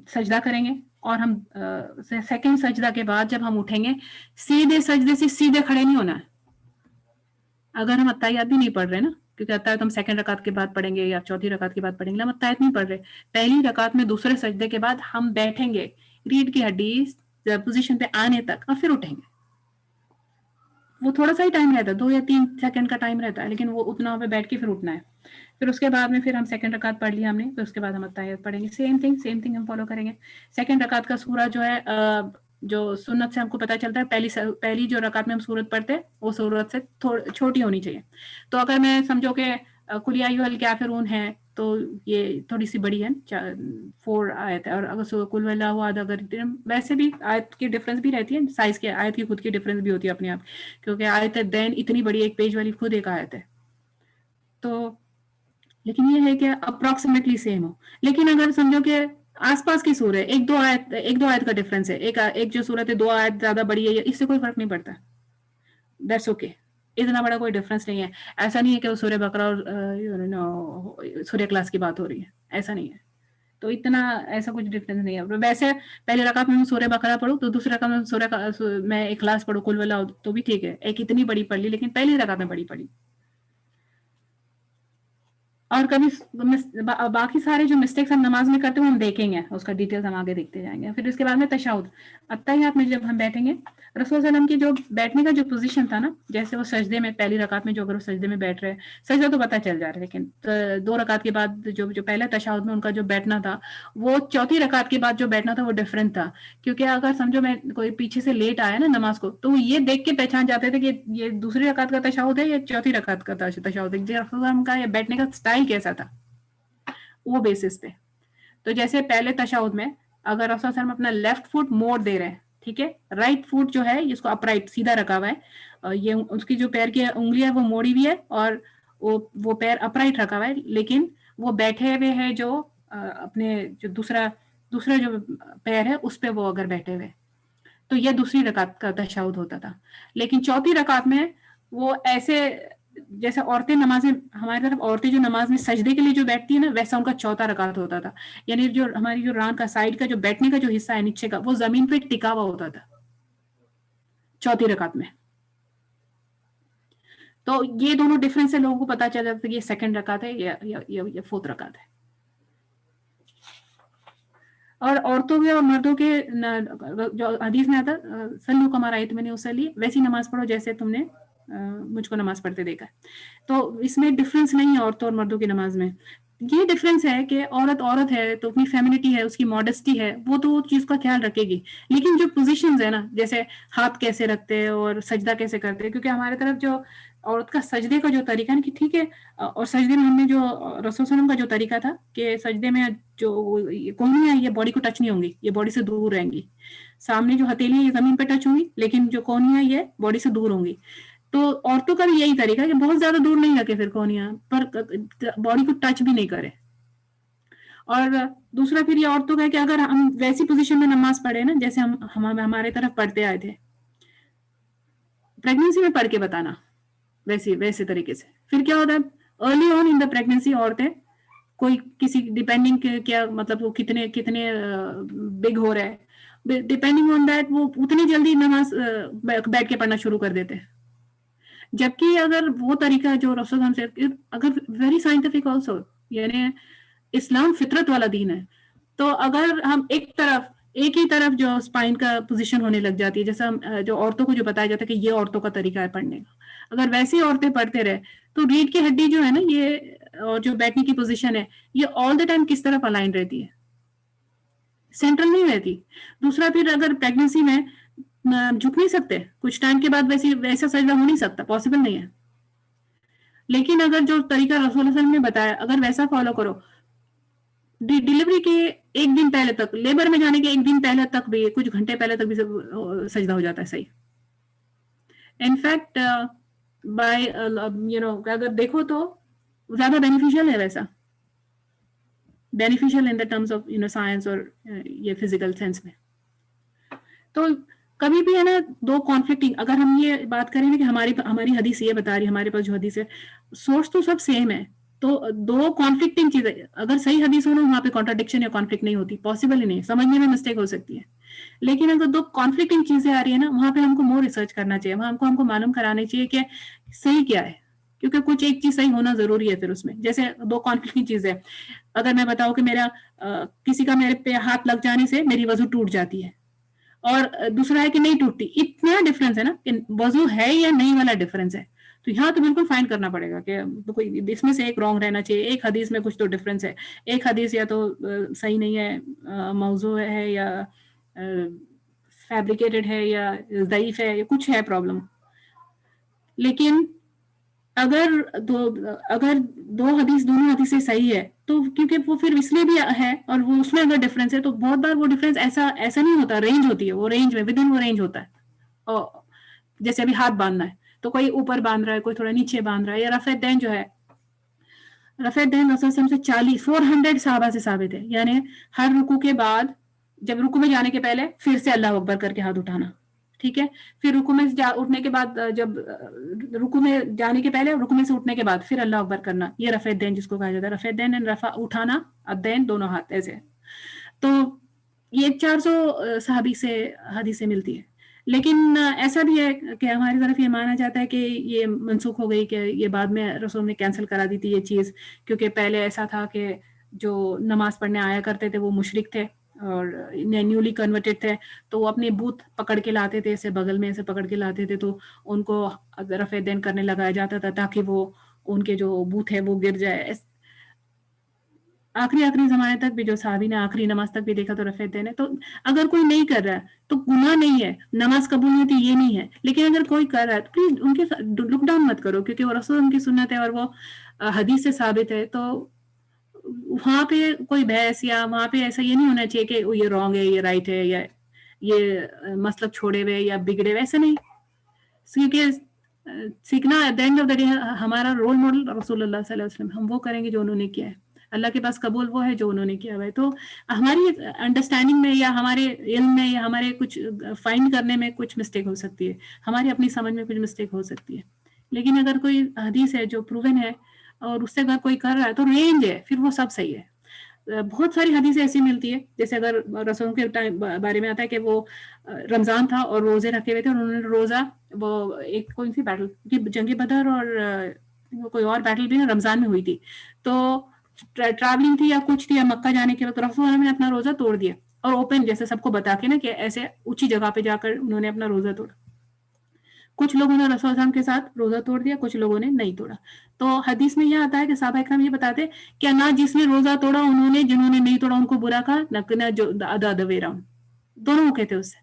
سجدہ کریں گے, اور ہم سیکنڈ سجدہ کے بعد جب ہم اٹھیں گے, سیدھے سجدے سے سیدھے کھڑے نہیں ہونا ہے. اگر ہم اتحیات بھی نہیں پڑھ رہے نا, کیونکہ اتحیات ہم سیکنڈ رکعت کے بعد پڑھیں گے یا چوتھی رکعت کے بعد پڑھیں گے, ہم اتحیات نہیں پڑھ رہے. پہلی رکعت میں دوسرے سجدے کے بعد ہم بیٹھیں گے ریڑھ کی ہڈی پوزیشن پہ آنے تک, اور پھر اٹھیں گے. وہ تھوڑا سا ہی ٹائم رہتا ہے, 2 یا 3 سیکنڈ کا ٹائم رہتا ہے, لیکن وہ اتنا پہ بیٹھ کے پھر اٹھنا ہے. پھر اس کے بعد میں پھر ہم سیکنڈ رکعت پڑھ لی ہم نے, پھر اس کے بعد ہم اتحیات پڑھیں گے. سیم تھنگ ہم فالو کریں گے. سیکنڈ رکعت کا سورہ جو ہے, جو سنت سے ہم کو پتہ چلتا ہے, پہلی جو رکعت میں ہم سورت پڑھتے ہیں وہ سورت سے چھوٹی ہونی چاہیے. تو اگر میں سمجھو کہ قل یا ایھا الکافرون ہے تو یہ تھوڑی سی بڑی ہے, 4 آیت ہے. اور اگر قل واللہ احد, اگر ویسے بھی آیت کی ڈفرنس بھی رہتی ہے, سائز کے آیت کی خود کی ڈفرنس بھی ہوتی ہے اپنے آپ, کیونکہ آیت دین اتنی بڑی, ایک پیج والی خود ایک آیت ہے. تو لیکن یہ ہے کہ اپروکسیمیٹلی سیم ہو. لیکن اگر سمجھو کہ آس پاس کی سورہ, ایک دو آیت کا ڈفرنس ہے, ایک جو سورت ہے 2 آیت زیادہ بڑی ہے, اس سے کوئی فرق نہیں پڑتا. دیٹس اوکے, اتنا بڑا کوئی ڈفرنس نہیں ہے. ایسا نہیں ہے کہ وہ سورہ بقرہ اور سورہ اخلاص کی بات ہو رہی ہے, ایسا نہیں ہے. تو اتنا ایسا کچھ ڈفرنس نہیں ہے. ویسے پہلی رکعت میں سورہ بقرہ پڑھوں تو دوسری رکعت میں میں اخلاص پڑھوں, قل واللہ, تو بھی ٹھیک ہے. ایک اتنی بڑی پڑھ لی, لیکن پہلی رکعت میں بڑی پڑھی. اور کبھی باقی سارے جو مسٹیکس ہم نماز میں کرتے ہیں ہم دیکھیں گے, اس کا ڈیٹیلز ہم آگے دیکھتے جائیں گے. پھر اس کے بعد میں تشہد, اتحیات میں جب ہم بیٹھیں گے, رسول صلی اللہ علیہ وسلم کی جو بیٹھنے کا جو پوزیشن تھا نا, جیسے وہ سجدے میں پہلی رکعت میں جو اگر وہ سجدے میں بیٹھ رہے, سجدہ تو پتہ چل جا رہا ہے, لیکن 2 رکعت کے بعد جو پہلا تشہد میں ان کا جو بیٹھنا تھا, وہ چوتھی رکعت کے بعد جو بیٹھنا تھا وہ ڈفرینٹ تھا. کیونکہ اگر سمجھو میں کوئی پیچھے سے لیٹ آیا نا نماز کو, تو وہ یہ دیکھ کے پہچان جاتے تھے کہ یہ دوسری رکعت کا تشہد ہے یا چوتھی رکعت کا تشہد ہے, رسول اللہ کا یہ بیٹھنے کا سٹائل کیسا تھا, وہ بیسس پہ. تو جیسے پہلے تشہد میں اگر رسول صلی اللہ علیہ وسلم اپنا لیفٹ فٹ موڑ دے رہے ہیں, ٹھیک ہے, رائٹ فٹ جو ہے اس کو اپرائٹ سیدھا رکھا ہوا ہے, یہ اس کی جو پیر کی انگلی ہے وہ موڑی ہوئی ہے, اور وہ پیر اپرائٹ رکھا ہوا ہے, لیکن وہ بیٹھے ہوئے ہے جو اپنے جو دوسرا جو پیر ہے اس پہ وہ اگر بیٹھے ہوئے, تو یہ دوسری رکعت کا تشہد ہوتا تھا. لیکن چوتھی رکعت میں وہ ایسے جیسے عورتیں نمازیں ہماری طرف عورتیں جو نماز میں سجدے کے لیے جو بیٹھتی ہیں نا ویسا ان کا چوتھا رکعت ہوتا تھا. یعنی جو ہماری جو ران کا سائڈ کا جو بیٹھنے کا جو حصہ ہے نیچے کا وہ زمین پہ ٹکا ہوا ہوتا تھا چوتھی رکعت میں. تو یہ دونوں ڈفرینس ہے لوگوں کو پتا چل جاتا ہے کہ یہ سیکنڈ رکعت ہے یا فورتھ رکعت ہے. اور عورتوں کے اور مردوں کے جو حدیث میں آتا سلو کما رأیت میں نے اسلی ویسی نماز پڑھو جیسے تم نے مجھ کو نماز پڑھتے دیکھا. تو اس میں ڈفرینس نہیں ہے عورتوں اور مردوں کی نماز میں. یہ ڈفرینس ہے کہ عورت ہے تو اپنی فیمینٹی ہے اس کی ماڈسٹی ہے وہ تو چیز کا خیال رکھے گی. لیکن جو پوزیشنز ہے نا جیسے ہاتھ کیسے رکھتے ہیں اور سجدہ کیسے کرتے ہیں کیونکہ ہمارے طرف جو عورت کا سجدے کا جو طریقہ ہے کہ ٹھیک ہے اور سجدے میں ہم نے جو رسول صلی اللہ علیہ وسلم کا جو طریقہ تھا کہ سجدے میں جو کونیاں یہ باڈی کو ٹچ نہیں ہوں گی یہ باڈی سے دور رہیں گی. سامنے جو ہتھیلی یہ زمین پہ ٹچ ہوں گی لیکن جو کونیاں یہ باڈی سے دور ہوں گی. تو عورتوں کا بھی یہی طریقہ ہے کہ بہت زیادہ دور نہیں رکھے پھر کونیاں پر باڈی کو ٹچ بھی نہیں کرے. اور دوسرا پھر یہ عورتوں کا ہے کہ اگر ہم ویسی پوزیشن میں نماز پڑھے نا جیسے ہم ہمارے طرف پڑھتے آئے تھے پریگنینسی میں پڑھ کے بتانا ویسے طریقے سے پھر کیا ہوتا ہے early on in the pregnancy عورتیں کوئی کسی ڈیپینڈنگ کیا مطلب وہ کتنے بگ ہو رہا ہے ڈیپینڈنگ آن دیٹ وہ اتنی جلدی نماز بیٹھ کے پڑھنا شروع کر دیتے ہیں. جبکہ اگر وہ طریقہ جو رسول ہم سے اگر ویری سائنٹیفک آلسو یعنی اسلام فطرت والا دین ہے تو اگر ہم ایک ہی طرف جو اسپائن کا پوزیشن ہونے لگ جاتی ہے جیسا جو عورتوں کو جو بتایا جاتا ہے کہ یہ عورتوں کا طریقہ ہے پڑھنے کا اگر ویسے عورتیں پڑھتے رہے تو ریڑھ کی ہڈی جو ہے نا یہ اور جو بیٹھنے کی پوزیشن ہے یہ آل دا ٹائم کس طرف الائن رہتی ہے سینٹرل نہیں رہتی. دوسرا پھر اگر پریگنینسی میں جھک نہیں سکتے کچھ ٹائم کے بعد ویسا سجدہ ہو نہیں سکتا پاسبل نہیں ہے. لیکن اگر جو طریقہ رسول اللہ صلی اللہ علیہ وسلم نے بتایا اگر ویسا فالو کرو ڈیلیوری کے ایک دن پہلے تک لیبر میں جانے کے ایک دن پہلے تک بھی کچھ گھنٹے پہلے تک بھی سجدہ ہو جاتا ہے صحیح. انفیکٹ بائی اگر دیکھو تو زیادہ بینیفیشل ہے ویسا beneficial in the terms of science اور یہ فزیکل سینس میں. تو کبھی بھی ہے نا دو کانفلکٹنگ اگر ہم یہ بات کریں نا کہ ہماری حدیث یہ بتا رہی ہے ہمارے پاس جو حدیث ہے سورس تو سب سیم ہے تو دو کانفلکٹنگ چیزیں اگر صحیح حدیث ہو نا وہاں پہ کانٹرڈکشن یا کانفلکٹ نہیں ہوتی پاسبل ہی نہیں سمجھنے میں مسٹیک ہو سکتی ہے. لیکن اگر دو کانفلکٹنگ چیزیں آ رہی ہیں نا وہاں پہ ہم کو مور ریسرچ کرنا چاہیے وہاں ہم کو معلوم کرانا چاہیے کہ صحیح کیا ہے کیونکہ کچھ ایک چیز صحیح ہونا ضروری ہے. پھر اس میں جیسے دو کانفلکٹنگ چیزیں اگر میں بتاؤں کہ میرا کسی کا میرے پہ ہاتھ لگ جانے سے میری وضو ٹوٹ جاتی ہے اور دوسرا ہے کہ نہیں ٹوٹتی اتنا ڈفرینس ہے نا کہ وضو ہے یا نہیں والا ڈفرینس ہے. تو یہاں تو بالکل فائنڈ کرنا پڑے گا کہ اس میں سے ایک رانگ رہنا چاہیے ایک حدیث میں کچھ تو ڈفرینس ہے ایک حدیث یا تو صحیح نہیں ہے موضوع ہے یا فیبریکیٹڈ ہے یا ضعیف ہے یا کچھ ہے پرابلم. لیکن اگر دونوں حدیثیں صحیح ہے تو کیونکہ وہ پھر اس لیے بھی ہے اور وہ اس میں اگر ڈفرینس ہے تو بہت بار وہ ڈفرینس ایسا نہیں ہوتا رینج ہوتی ہے وہ رینج میں ود ان وہ رینج ہوتا ہے. اور جیسے ابھی ہاتھ باندھنا ہے تو کوئی اوپر باندھ رہا ہے کوئی تھوڑا نیچے باندھ رہا ہے یا رفع دین جو ہے رفع دین رسول سے 400 صحابہ سے ثابت ہے یعنی ہر رکوع کے بعد جب رکوع میں جانے کے پہلے پھر سے اللہ اکبر کر کے ہاتھ اٹھانا ٹھیک ہے پھر رکوع میں اٹھنے کے بعد جب رکوع میں جانے کے پہلے رکوع میں سے اٹھنے کے بعد پھر اللہ اکبر کرنا یہ رفع دین جس کو کہا جاتا ہے رفع دین اینڈ رفع اٹھانا الدین دونوں ہاتھ ایسے. تو یہ 400 صحابی سے حدیثیں ملتی ہے. لیکن ایسا بھی ہے کہ ہماری طرف یہ مانا جاتا ہے کہ یہ منسوخ ہو گئی کہ یہ بعد میں رسول نے کینسل کرا دی تھی یہ چیز کیونکہ پہلے ایسا تھا کہ جو نماز پڑھنے آیا کرتے تھے وہ مشرک تھے اور نیولی کنورٹڈ تھے تو وہ اپنے بت پکڑ کے لاتے تھے ایسے بغل میں ایسے پکڑ کے لاتے تھے تو ان کو رفع دین کرنے لگایا جاتا تھا تاکہ وہ ان کے جو بت ہے وہ گر جائے. آخری زمانے تک بھی جو صحابی نے آخری نماز تک بھی دیکھا تو رفع دین ہے. تو اگر کوئی نہیں کر رہا ہے تو گناہ نہیں ہے نماز قبول نہیں ہوتی یہ نہیں ہے. لیکن اگر کوئی کر رہا ہے تو پلیز ان کے لک ڈاؤن مت کرو کیونکہ وہ رسول ان کی سنت ہے اور وہ حدیث سے ثابت ہے. تو وہاں پہ کوئی بحث یا وہاں پہ ایسا یہ نہیں ہونا چاہیے کہ یہ رانگ ہے یہ رائٹ ہے یا یہ مسلک چھوڑے ہوئے یا بگڑے ہوئے ایسا نہیں. کیونکہ سیکھنا at the end of the day ہمارا رول ماڈل رسول اللہ صلی اللہ علیہ وسلم ہم وہ کریں گے جو انہوں نے کیا ہے. اللہ کے پاس قبول وہ ہے جو انہوں نے کیا ہوا ہے. تو ہماری انڈرسٹینڈنگ میں یا ہمارے علم میں یا ہمارے کچھ فائنڈ کرنے میں کچھ مسٹیک ہو سکتی ہے ہماری اپنی سمجھ میں کچھ مسٹیک ہو سکتی ہے. لیکن اگر کوئی حدیث ہے جو پروون ہے اور اس سے اگر کوئی کر رہا ہے تو رینج ہے، پھر وہ سب صحیح ہے. بہت ساری حدیثیں ایسی ملتی ہے، جیسے اگر رسولوں کے بارے میں آتا ہے کہ وہ رمضان تھا اور روزے رکھے ہوئے تھے، اور انہوں نے روزہ وہ ایک کون سی بیٹل، جنگ بدر اور کوئی اور بیٹل بھی رمضان میں ہوئی تھی، تو ٹریولنگ تھی یا کچھ تھی یا مکہ جانے کے وقت رسول اللہ نے اپنا روزہ توڑ دیا، اور اوپن جیسے سب کو بتا کے نا کہ ایسے اونچی جگہ پہ جا کر انہوں نے اپنا روزہ توڑا. کچھ لوگوں نے رسول اللہ کے ساتھ روزہ توڑ دیا، کچھ لوگوں نے نہیں توڑا. تو حدیث میں یہ آتا ہے کہ صحابہ اکرام یہ بتاتے کہ نہ جس نے روزہ توڑا انہوں نے، جنہوں نے نہیں توڑا ان کو برا کہا، نہ جو ادھا وے راؤنڈ، دونوں وہ کہتے اس سے.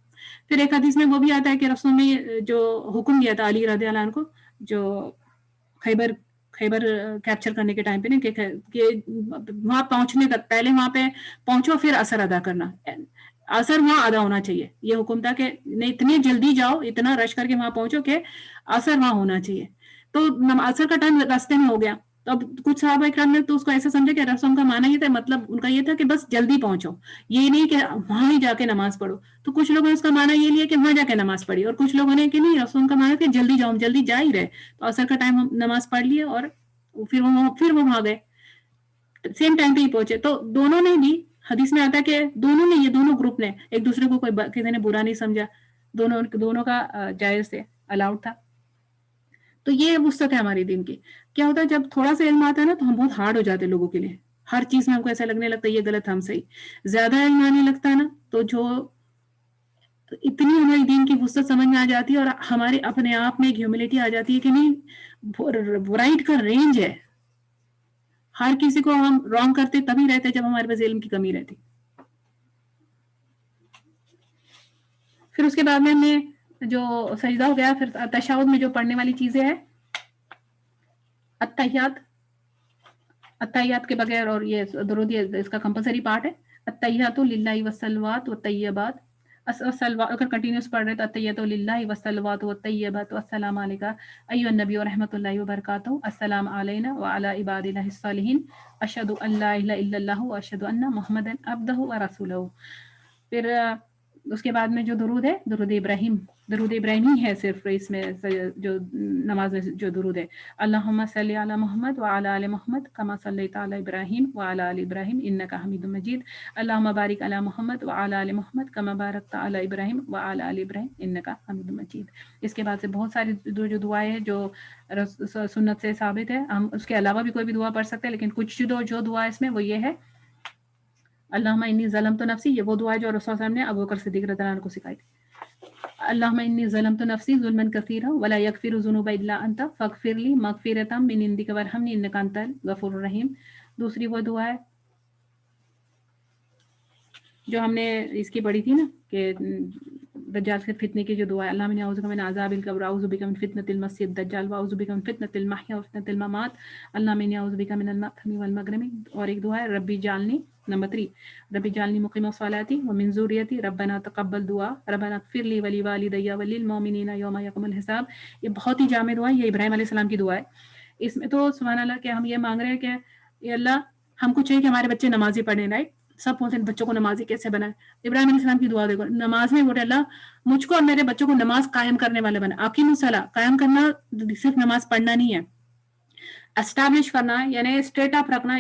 پھر ایک حدیث میں وہ بھی آتا ہے کہ رسول نے جو حکم دیا تھا علی رضی اللہ عنہ کو، جو خیبر کیپچر کرنے کے ٹائم پہ نا، کہ وہاں پہنچنے کا پہلے وہاں پہ پہنچو پھر اثر ادا کرنا، اثر وہاں ادا ہونا چاہیے. یہ حکم تھا کہ نہیں اتنی جلدی جاؤ، اتنا رش کر کے وہاں پہنچو کہ اثر وہاں ہونا چاہیے. تو اثر کا ٹائم راستے میں ہو گیا، تو اب کچھ صحابہ اکرام نے تو اس کو ایسا سمجھا کہ رسول کا معنی یہ تھا، مطلب ان کا یہ تھا کہ بس جلدی پہنچو، یہ نہیں کہ وہاں ہی جا کے نماز پڑھو. تو کچھ لوگوں نے اس کا معنی یہ لیا کہ وہاں جا کے نماز پڑھی، اور کچھ لوگوں نے کہ نہیں، رسول کا معنی کہ جلدی جاؤ، جلدی جا ہی رہے. تو اثر کا ٹائم نماز پڑھ لیے اور پھر وہ وہاں گئے، سیم ٹائم پہ ہی پہنچے. تو دونوں نے بھی، حدیث میں آتا ہے کہ دونوں نے، یہ دونوں گروپ نے ایک دوسرے کو کوئی کسی نے برا نہیں سمجھا، دونوں کا جائز سے الاؤڈ تھا. تو یہ وسعت ہے ہماری دین کی. کیا ہوتا ہے جب تھوڑا سا علم آتا ہے نا تو ہم بہت ہارڈ ہو جاتے ہیں لوگوں کے لیے، ہر چیز میں ہم کو ایسا لگنے لگتا ہے یہ غلط ہم صحیح. زیادہ علم آنے لگتا ہے نا تو جو اتنی ہماری دین کی وسعت سمجھ میں آ جاتی ہے، اور ہمارے اپنے آپ میں ایک ہیوملٹی آ جاتی ہے کہ نہیں، رائٹ کا رینج ہے. ہر کسی کو ہم رانگ کرتے تبھی رہتے جب ہمارے پاس علم کی کمی رہتی. پھر اس کے بعد میں ہم نے جو سجدہ ہو گیا، پھر تشہد میں جو پڑھنے والی چیزیں ہیں، اتحیات کے بغیر، اور یہ درود اس کا کمپلسری پارٹ ہے. اتحیات للہ والصلوات والطیبات، اگر کنٹینیوس پڑھ رہے تو اتحیات للہ والصلوات والطیبات والسلام علیکہ ایھا النبی ورحمۃ اللہ وبرکاتہ، السلام علینا وعلی عباد اللہ الصالحین، اشہد ان لا الہ الا اللہ واشہد ان محمدا عبدہ ورسولہ. پھر اس کے بعد میں جو درود ہے، درود ابراہیمی ہے صرف اس میں، جو نماز میں جو درود ہے، اللہم صلی علی محمد وعلی آل محمد کما صلیت علی ابراہیم وعلی آل ابراہیم انک حمید مجید، اللہم بارک علی محمد وعلی آل محمد کما بارکت علی ابراہیم وعلی آل ابراہیم انک حمید مجید. اس کے بعد سے بہت ساری جو دعائیں ہیں جو سنت سے ثابت ہے، ہم اس کے علاوہ بھی کوئی بھی دعا پڑھ سکتے ہیں، لیکن کچھ جو دعا اس میں وہ یہ ہے، اللہم انی ظلمت نفسی. یہ وہ دعا ہے جو رسول صلی اللہ علیہ وسلم نے ابوبکر صدیق رضی اللہ عنہ کو سکھائی تھی. اللہم انی ظلمت نفسی ظلما کثیرا ولا یغفر الذنوب الا انت فاغفر لی مغفرۃ من عندک وارحمنی انک انت الغفور الرحیم. دوسری وہ دعا ہے جو ہم نے اس کی پڑھی تھی نا، کہ دجال کے فتنے کی جو دعا ہے، اللہم انی اعوذ بک من عذاب القبر واعوذ بک من فتنۃ المسیح الدجال واعوذ بک من فتنۃ المحیا وفتنۃ الممات، اللہم انی اعوذ بک من المأثم والمغرم. اور ایک دعا ہے ربی جعلنی، نمبر 3، ربی جعلنی مقیم الصلاۃ ومن ذریتی ربنا تقبل دعا ربنا اغفر لی ولوالدی وللمؤمنین یوم یقوم الحساب. یہ بہت ہی جامع دعا ہے، یہ ابراہیم علیہ السلام کی دعا ہے. اس میں تو سبحان اللہ کہ ہم یہ مانگ رہے ہیں کہ اے اللہ ہم کو چاہیے کہ ہمارے بچے نمازی پڑھیں، رائٹ؟ سب پوچھتے ہیں بچوں کو نمازی کیسے بنائیں. ابراہیم علیہ السلام کی دعا دیکھو، نماز میں بولے اللہ مجھ کو اور میرے بچوں کو نماز قائم کرنے والے بنا. اقیم الصلاۃ، قائم کرنا صرف نماز پڑھنا نہیں ہے، اسٹیبلش کرنا، یعنی اسٹریٹ اپ رکھنا،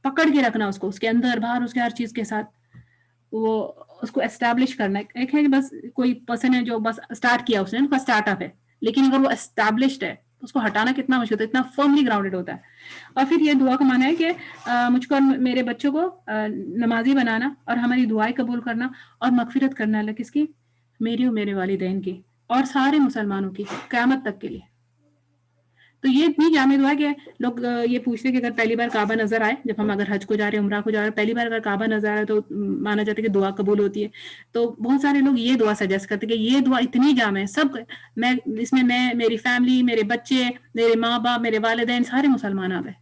پکڑ کے رکھنا اس کو، اس کے اندر باہر، اس کے ہر چیز کے ساتھ وہ اس کو اسٹیبلش کرنا. ایک ہے کہ بس کوئی پرسن ہے جو بس اسٹارٹ کیا، اس نے کا اسٹارٹ اپ ہے، لیکن اگر وہ اسٹیبلشڈ ہے تو اس کو ہٹانا کتنا مشکل ہوتا ہے، اتنا فرملی گراؤنڈڈ ہوتا ہے. اور پھر یہ دعا کا معنی ہے کہ مجھ کو اور میرے بچوں کو نمازی بنانا، اور ہماری دعائیں قبول کرنا، اور مغفرت کرنا اللہ کس کی، میری اور میرے والدین کی، اور سارے مسلمانوں کی قیامت تک کے لیے. تو یہ اتنی جامع دعا ہے کہ لوگ یہ پوچھتے ہیں کہ اگر پہلی بار کعبہ نظر آئے، جب ہم اگر حج کو جا رہے ہیں، عمرہ کو جا رہے ہیں، پہلی بار اگر کعبہ نظر آئے تو مانا جاتا ہے کہ دعا قبول ہوتی ہے. تو بہت سارے لوگ یہ دعا سجیسٹ کرتے ہیں کہ یہ دعا اتنی جامع ہے، سب اس میں میری فیملی، میرے بچے، میرے ماں باپ، میرے والدین، سارے مسلمان آ گئے.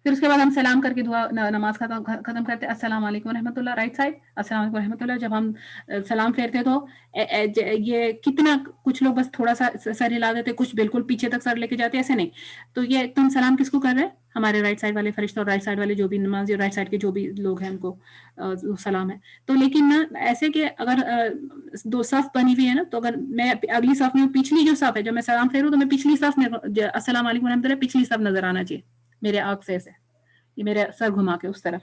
پھر اس کے بعد ہم سلام کر کے دعا نماز ختم کرتے ہیں. السلام علیکم ورحمۃ اللہ، رائٹ سائڈ السلام علیکم ورحمۃ اللہ. جب ہم سلام پھیرتے تو یہ کتنا کچھ لوگ بس تھوڑا سا سر ہلا دیتے، کچھ بالکل پیچھے تک سر لے کے جاتے، ایسے نہیں. تو یہ تم سلام کس کو کر رہے ہیں؟ ہمارے رائٹ سائڈ والے فرشتے اور رائٹ سائڈ والے جو بھی نمازی، رائٹ سائڈ کے جو بھی لوگ ہیں ان کو سلام ہے. تو لیکن نا ایسے کہ اگر دو صف بنی ہوئی ہے نا، تو اگر میں اگلی صف میں پچھلی جو صف ہے جو میں سلام پھیروں تو میں پچھلی صف میں السلام علیکم ورحمۃ اللہ پچھلی صف نظر آنا چاہیے میرے آنکھ سے، ایسے یہ میرے سر گھما کے اس طرف.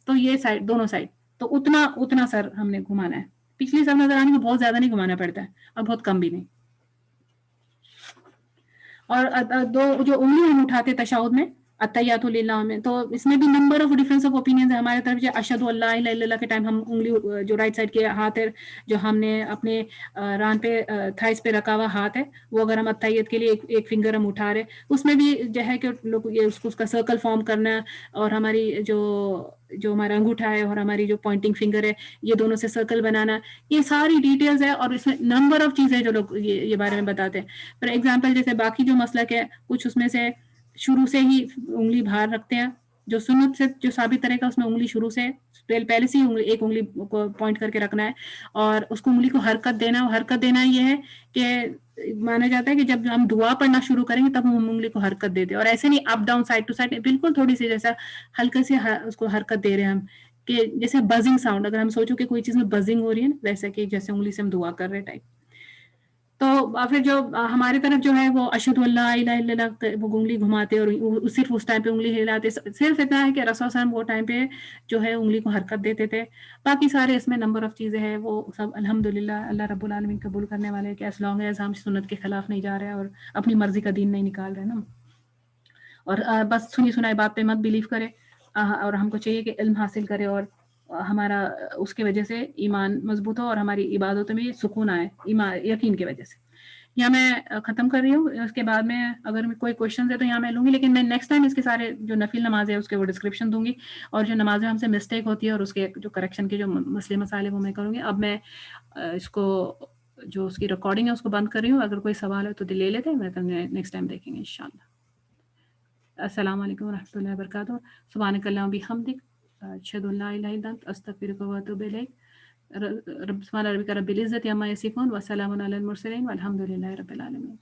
تو یہ سائڈ دونوں سائڈ تو اتنا سر ہم نے گھمانا ہے. پچھلی سر نظر آنے کو بہت زیادہ نہیں گھمانا پڑتا ہے اور بہت کم بھی نہیں. اور دو جو انگلی ہم اٹھاتے تشہد میں التحیات للہ میں، تو اس میں بھی number of difference of opinions ہے. ہمارے طرف جو اشہد اللہ الہ الا اللہ کے ٹائم ہم انگلی جو رائٹ سائڈ کے ہاتھ ہے جو ہم نے اپنے ران پہ تھائس پہ رکھا ہوا ہاتھ ہے، وہ اگر ہم التحیت کے لیے ایک فنگر ہم اٹھا رہے، اس میں بھی جو ہے کہ لوگ یہ اس کا سرکل فارم کرنا، اور ہماری جو ہمارا انگوٹھا ہے اور ہماری جو پوائنٹنگ فنگر ہے یہ دونوں سے سرکل بنانا، یہ ساری ڈیٹیلز ہے. اور اس میں نمبر آف چیزیں جو لوگ یہ بارے میں بتاتے ہیں. فار ایگزامپل جیسے باقی جو مسلک ہے کچھ اس میں سے شروع سے ہی انگلی باہر رکھتے ہیں، جو سنت سے جو ثابت طریقہ اس میں انگلی شروع سے پہلے سے ہی ایک انگلی کو پوائنٹ کر کے رکھنا ہے، اور اس کو انگلی کو حرکت دینا. حرکت دینا یہ ہے کہ مانا جاتا ہے کہ جب ہم دعا پڑھنا شروع کریں گے تب ہم انگلی کو حرکت دیتے ہیں، اور ایسے نہیں up down side to side, بالکل تھوڑی سی جیسا ہلکے سے اس کو حرکت دے رہے ہیں ہم، کہ جیسے بزنگ ساؤنڈ، اگر ہم سوچو کہ کوئی چیز میں بزنگ ہو رہی ہے نا، ویسے کہ جیسے انگلی سے ہم دعا کر رہے ٹائپ. تو پھر جو ہماری طرف جو ہے وہ اشہد اللہ الہ الا اللہ وہ انگلی گھماتے اور صرف اس ٹائم پہ انگلی ہلاتے. صرف اتنا ہے کہ رسول صلی اللہ علیہ وسلم وہ ٹائم پہ جو ہے انگلی کو حرکت دیتے تھے. باقی سارے اس میں نمبر آف چیزیں ہیں وہ سب الحمدللہ اللہ رب العالمین قبول کرنے والے، کہ ایس لانگ ایز ہم سنت کے خلاف نہیں جا رہے اور اپنی مرضی کا دین نہیں نکال رہے نا. اور بس سنی سنائی بات پہ مت بلیو کرے، اور ہم کو چاہیے کہ علم حاصل کرے اور ہمارا اس کی وجہ سے ایمان مضبوط ہو اور ہماری عبادتوں میں سکون آئے یقین کی وجہ سے. یہاں میں ختم کر رہی ہوں. اس کے بعد میں اگر کوئی کوشچن ہے تو یہاں میں لوں گی، لیکن میں نیکسٹ ٹائم اس کے سارے جو نفل نماز ہے اس کے وہ ڈسکرپشن دوں گی، اور جو نمازیں ہم سے مسٹیک ہوتی ہے اور اس کے جو کریکشن کے جو مسئلے مسائل وہ میں کروں گی. اب میں اس کو جو اس کی ریکارڈنگ ہے اس کو بند کر رہی ہوں. اگر کوئی سوال ہے تو لے لیتے ہیں، میں نیکسٹ ٹائم دیکھیں گے انشاءاللہ. السلام علیکم ورحمۃ اللہ وبرکاتہ. سبحانک اللہم بحمدک اشہد ان لا الہ الا انت استغفرک واتوب الیک. سبحان ربک رب العزۃ عما یصفون وسلام علی المرسلین والحمد للہ رب العالمین.